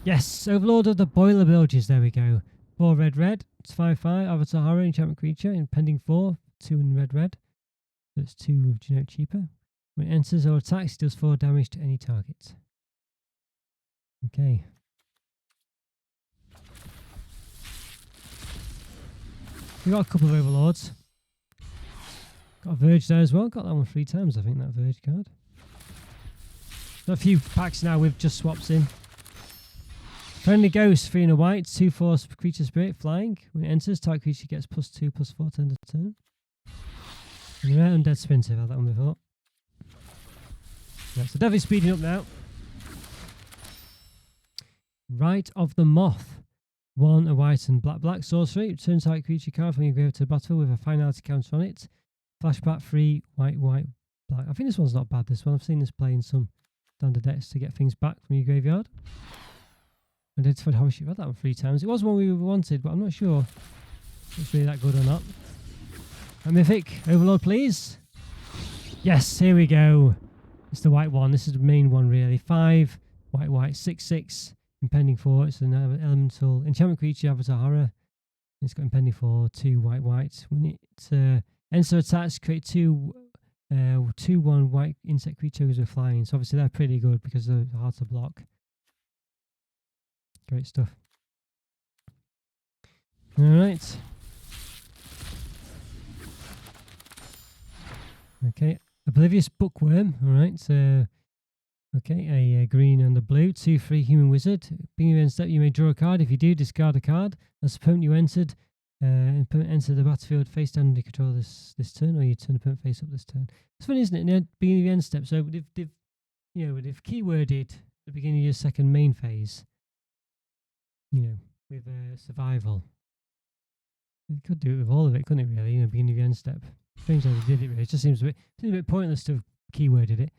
S1: Yes, Overlord of the Boiler Bilges. There we go. 4 red. It's 5/5. Avatar Horror, enchantment creature. Impending 4. 2 in red. So it's 2 generic cheaper. When it enters or attacks, it does 4 damage to any target. Okay. We got a couple of Overlords. Got a Verge there as well. Got that one 3 times, I think, that Verge card. Got a few packs now with just swaps in. Friendly Ghost, 3 and a white, 2/4 creature spirit, flying. When it enters, target creature gets +2/+4 to end of turn. And the rare Undead Sprinter, I've had that one before. Yeah, so definitely speeding up now. Rite of the Moth. 1 a white and black sorcery. Return target creature card from your graveyard to the battlefield with a finality counter on it. Flashback 3 white, black. I think this one's not bad, this one. I've seen this play in some standard decks to get things back from your graveyard. Identified Horror. I've had that one 3 times. It was one we wanted, but I'm not sure if it's really that good or not. A mythic. Overlord, please. Yes, here we go. It's the white one. This is the main one, really. 5 white, 6/6. Impending 4. It's an elemental enchantment creature, Avatar Horror. It's got impending 4, 2 white. When it ends or attacks, create 2/1 white insect creatures with flying. So obviously they're pretty good because they're hard to block. Great stuff. Alright. Okay. Oblivious Bookworm. Alright. So, okay. A green and a blue. 2/3 Human Wizard. Being in step, you may draw a card. If you do, discard a card. As the opponent you entered, enter the battlefield face down under control this turn, or you turn the opponent face up this turn. It's funny, isn't it? Beginning of the end step. So they've keyworded the beginning of your second main phase. you know, with survival. It could do it with all of it, couldn't it? Really, you know, beginning of the end step. Strange how they did it. Really, it just seems a bit pointless to have keyworded it.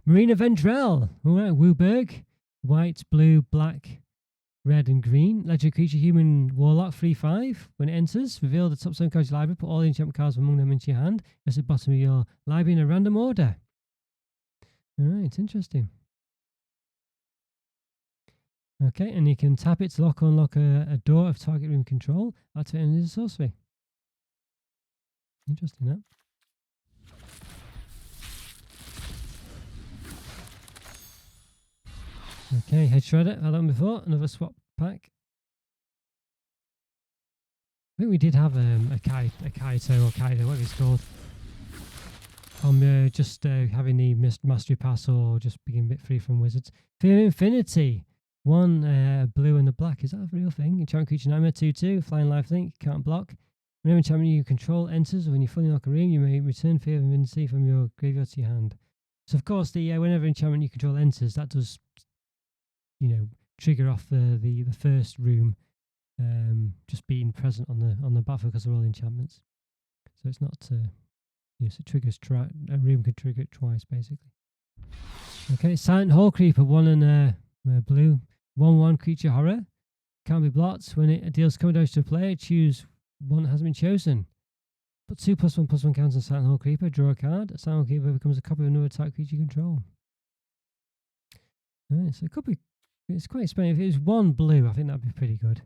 S1: Marina Vendrell, all right, Wooburg, white, blue, black, red, and green. Legendary creature, human warlock, 3/5. When it enters, reveal the top 7 cards of your library. Put all the enchantment cards among them into your hand. That's at the bottom of your library in a random order. All right, interesting. Okay, and you can tap it to lock or unlock a door of target room control. Activate it as a sorcery. Interesting, that. Okay, Head Shredder, had that one before. Another swap pack. I think we did have a Kaito or Kaido, whatever it's called. I'm just having the Mastery Pass or just being a bit free from wizards. Fear Infinity. One blue and a black. Is that a real thing? Enchantment creature nightmare 2/2. Flying lifelink. Can't block. Whenever enchantment you control enters, or when you fully lock a room, you may return Fear of Infinity from your graveyard to your hand. So of course, the whenever enchantment you control enters, that does, you know, trigger off the first room, just being present on the battlefield because of all the enchantments. So it's not, yes, it triggers a room can trigger it twice basically. Okay, Silent Hall Creeper, 1 and blue, 1/1 creature horror, can't be blocked. When it deals combat damage to a player, choose one that hasn't been chosen. Put 2 +1/+1 counters on Silent Hall Creeper. Draw a card. Silent Hall Creeper becomes a copy of another type creature you control. Right, so it could be. It's quite expensive. If it was 1 blue, I think that'd be pretty good.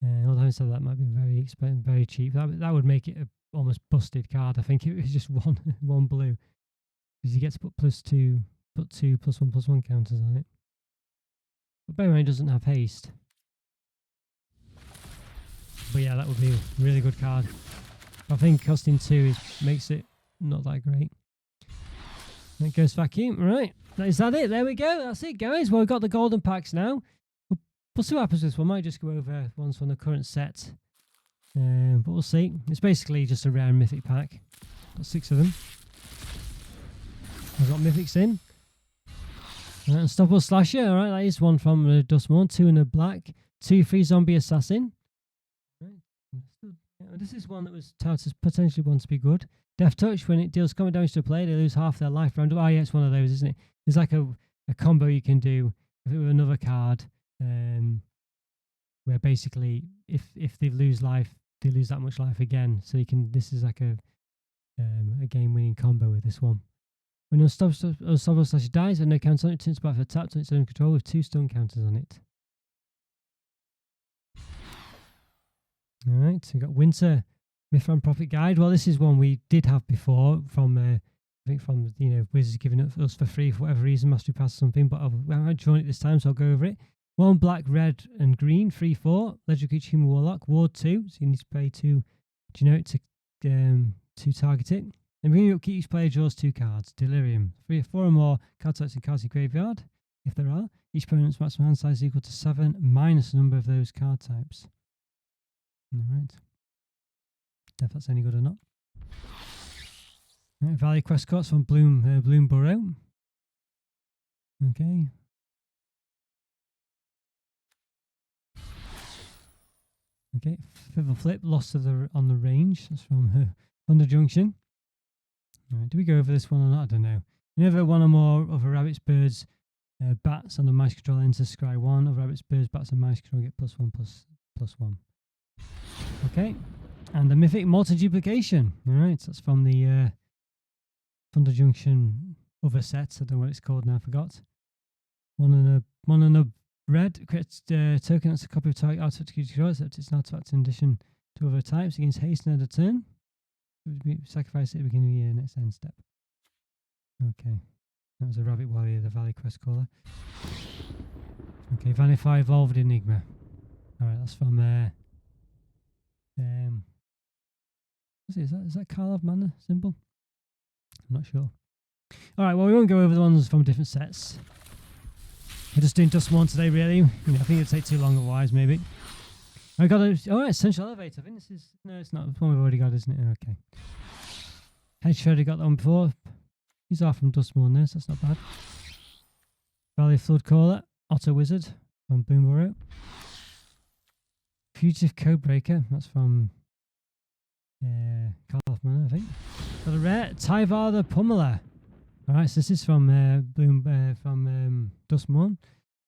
S1: Although having said that, might be very expensive, very cheap. That would make it a almost busted card. I think it was just one blue, because you get to put +2 +1/+1 counters on it. But bear in mind, it doesn't have haste. But yeah, that would be a really good card. I think costing 2 makes it not that great. It goes vacuum. Right, is that it? There we go. That's it, guys. Well, we've got the golden packs now. We'll see what happens with this one. Might just go over ones from the current set. But we'll see. It's basically just a rare and mythic pack. Got 6 of them. I've got mythics in. Unstoppable Slasher. Alright, that is one from Duskmourn. 2 in a black. 2/3 zombie assassin. Right. This is one that was touted as potentially one to be good. Death Touch. When it deals combat damage to a player, they lose half their life random. Oh yeah, it's one of those, isn't it? It's like a combo you can do with another card. Where basically if they lose life, they lose that much life again. So you can. This is like a game-winning combo with this one. When Unstoppable Slasher dies and no counter on it, turns back for tapped on its own control with 2 stun counters on it. All right, so we've got Winter Mithran Prophet Guide. Well, this is one we did have before from I think from Wizards giving it us for free for whatever reason, Mastery Pass or something. But I've drawn it this time, so I'll go over it. 1 black, red, and green, 3/4. Legendary creature, human warlock, ward 2. So you need to pay 2 generic to target it. And bringing up, each player draws 2 cards. Delirium. 3 or 4 or more card types in cards in graveyard, if there are. Each opponent's maximum hand size is equal to 7 minus the number of those card types. Alright. If that's any good or not. Right, Valley Quest Cards from Bloomborough. Okay. Okay, Fiddle Flip, Lost on the Range. That's from Thunder Junction. Right, do we go over this one or not? I don't know. Whenever 1 or more of a rabbits, birds, bats under mice control enters scry 1 of rabbits, birds, bats, and mice control get +1/+1. Okay, and the Mythic Multi-Duplication. Alright, so that's from the Thunder Junction other set. I don't know what it's called now, I forgot. One and a red, creates token that's a copy of target artifact you control, except it's not artifact in addition to other types. Against haste and a turn. Sacrifice it at the beginning of the year, next end step. Okay. That was a Rabbit Warrior, the Valley Quest caller. Okay, Vanify Evolved Enigma. Alright, that's from is that Karlov Mana symbol? I'm not sure. Alright, well we won't go over the ones from different sets. We're just doing Duskmourn today, really. I think it'd take too long otherwise, maybe. I got Essential Elevator. I think this is... No, it's not. It's one we've already got, isn't it? Okay. Head Shredder got that one before. These are from Duskmourn there, so that's not bad. Valley Flood Caller. Otto Wizard from Bloomborough. Fugitive Codebreaker. That's from Carl Manor, I think. Got a rare Tyvar the Pummeler. Alright, so this is from Duskmourn.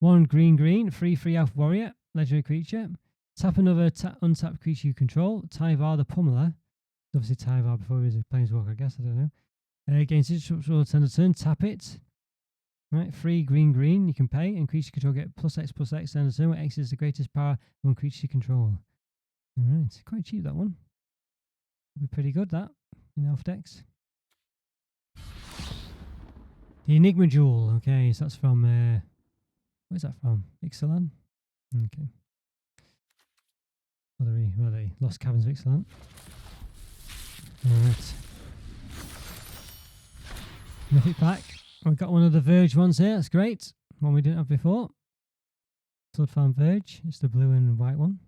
S1: 1 green, free elf warrior, legendary creature. Tap another untapped creature you control. Tyvar the Pummeler. Obviously Tyvar before he was a planeswalker, I guess, I don't know. Against each end of turn, tap it. Right, 3 green, you can pay, and creature control get +X end of turn, where X is the greatest power on creature you control. Alright, quite cheap that one. Be pretty good that in elf decks. The Enigma Jewel. Okay, so that's from where's that from? Ixalan. Okay. What are they? Lost Caverns of Ixalan. Alright. Mythic pack. We've got one of the Verge ones here. That's great. One we didn't have before. Flood Farm Verge. It's the blue and white one.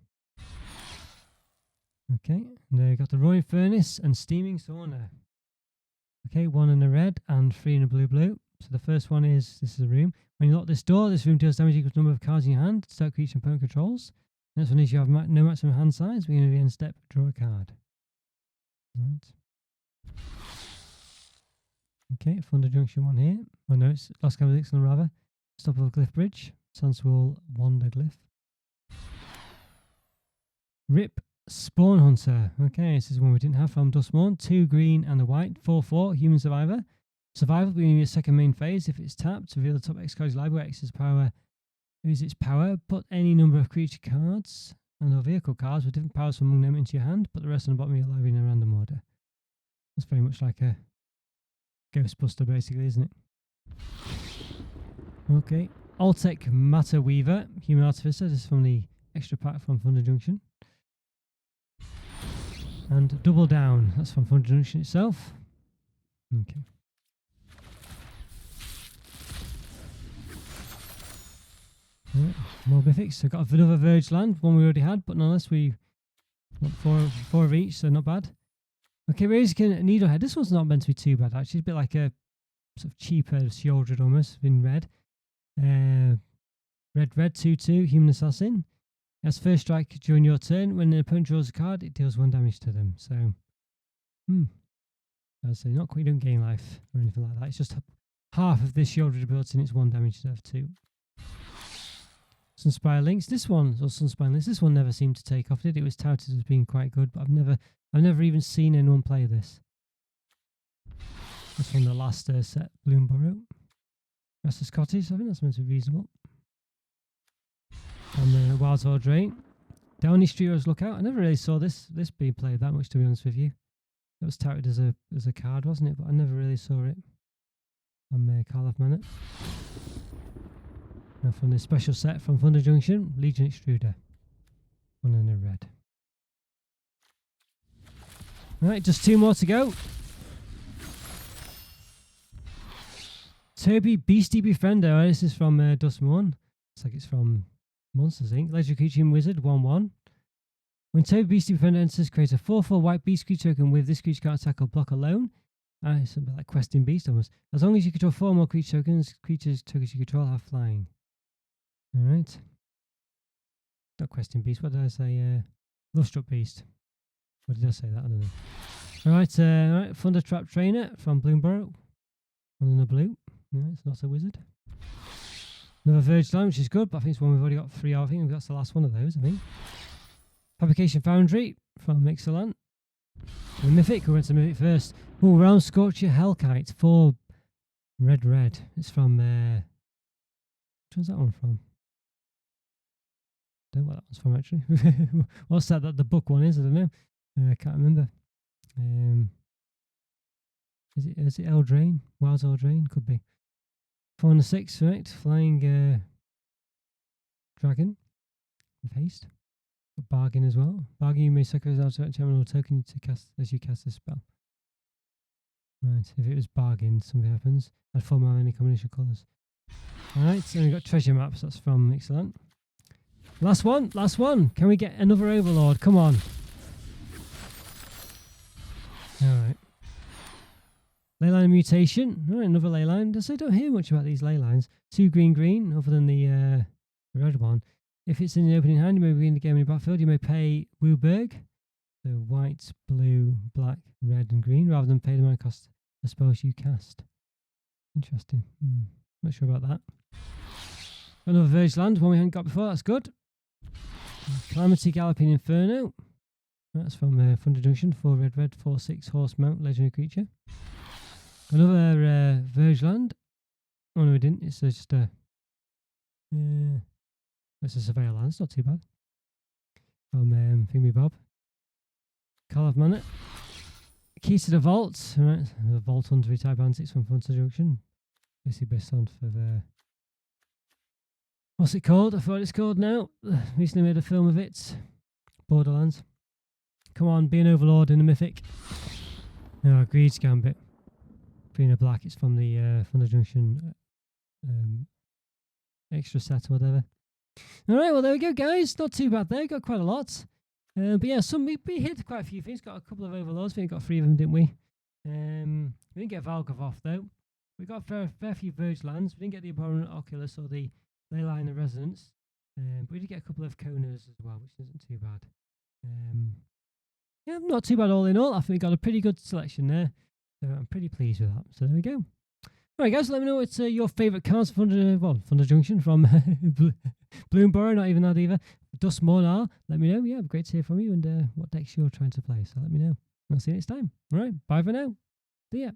S1: Okay, and they got the Roaring Furnace and Steaming Sauna. Okay, 1 in a red and 3 in a blue. So the first one is, this is a room. When you lock this door, this room deals damage equal to the number of cards in your hand. Start creature and opponent controls. The next one is you have no maximum hand size. We're going to be end step, draw a card. Right. Okay, Thunder Junction one here. Oh no, it's Lost Caverns of Ixalan rather. Stop of Glyph Bridge. Sunswall Wander Glyph. Rip Spawn Hunter. Okay, this is one we didn't have from Duskmourn. 2 green and a white. 4/4 Human Survivor. Survival will be a second main phase. If it's tapped, reveal the top X cards library. X is power. Use its power. Put any number of creature cards and or vehicle cards with different powers from among them into your hand. Put the rest on the bottom of your library in a random order. That's very much like a Ghostbuster, basically, isn't it? Okay. Altec Matter Weaver. Human Artificer. This is from the extra pack from Thunder Junction. And Double Down, that's from Thunder Junction itself. Okay. Right, more mythics. So got another Verge land, one we already had, but nonetheless we want four of each, so not bad. Okay, Razorkin Needlehead. This one's not meant to be too bad actually. It's a bit like a sort of cheaper Shieldred almost in red. Red 2/2 Human Assassin. As first strike during your turn, when an opponent draws a card, it deals 1 damage to them. So, I'd say not quite, you don't gain life or anything like that. It's just half of this Shieldred ability and it's 1 damage instead of 2. Sunspire Links. This one, or Sunspire Links, this one never seemed to take off, did it? It was touted as being quite good, but I've never even seen anyone play this. That's from the last set, Bloomburrow. Restless Cottage, I think that's meant to be reasonable. And the Wildsville Drain. Downey Streeter's Lookout. I never really saw this being played that much, to be honest with you. It was touted as a card, wasn't it? But I never really saw it on Carl Manor. Now from the special set from Thunder Junction, Legion Extruder. 1 in a red. Right, just 2 more to go. Toby Beastie Befriender. This is from Duskmourn. Looks like it's from Monsters Inc. Legendary Creature and Wizard, 1/1. When Toby Beastie Befriender enters, create a 4/4 white beast creature token with this creature can't attack or block alone. It's a bit like Questing Beast almost. As long as you control 4 more creature tokens, tokens you control have flying. Alright. Not Questing Beast, what did I say? Lovestruck Beast. What did I say that? I don't know. Alright, Thunder Trap Trainer from Bloomburrow. 1 in a blue. No, it's not a wizard. Another Verge land, which is good, but I think it's one we've already got 3 of. I think that's the last one of those, I think. Fabrication Foundry from Ixalan. The Mythic, we went to Mythic first. Oh, Realm Scorcher Hellkite, 4 red. It's from, which one's that one from? I don't know what that one's from, actually. What's that the book one is? I don't know. I can't remember. Is it Eldraine? Wild's Eldraine? Could be. 4 and a 6, right? Flying dragon with haste. Bargain as well. Bargain, you may sacrifice out a terminal token to cast as you cast this spell. Right, if it was bargain, something happens. I'd form out any combination of colours. Alright, so we've got treasure maps, that's from Ixalan. Last one. Can we get another Overlord? Come on. Alright. Leyline Mutation. Alright, another Leyline. I don't hear much about these Leylines. 2 green, other than the red one. If it's in the opening hand, you may begin the game in your backfield. You may pay Wooburg, so white, blue, black, red, and green, rather than pay the mana cost of spells you cast. Interesting. Not sure about that. Another Verge Land, one we hadn't got before. That's good. Calamity Galloping Inferno. That's from Thunder Junction. 4 red, 4/6 horse mount, legendary creature. Another Verge Land. Oh no, we didn't. It's just a. It's a Surveyor Land. It's not too bad. From Thingy Bob. Call of Mana. Key to the Vault. Right, the Vault Hunter type antics from Thunder Junction. Basically based on for the. What's it called? I thought it's called now. Recently made a film of it. Borderlands. Come on, be an overlord in a mythic. No, Greed's Gambit. Green or black, it's from the Junction extra set or whatever. Alright, well there we go guys. Not too bad there, got quite a lot. But yeah, we hit quite a few things. Got a couple of overlords, I think we got 3 of them, didn't we? We didn't get Valgov off though. We got a fair few Verge Lands. We didn't get the Abhorrent Oculus or the Leyline of Resonance. But we did get a couple of Konas as well, which isn't too bad. Yeah, not too bad all in all. I think we got a pretty good selection there. So I'm pretty pleased with that. So there we go. Alright guys, let me know what's your favourite cards from Thunder Junction from Bloomburrow, not even that either. Duskmourn are. Let me know. Yeah, great to hear from you and what decks you're trying to play. So let me know. I'll see you next time. Alright, bye for now. See ya.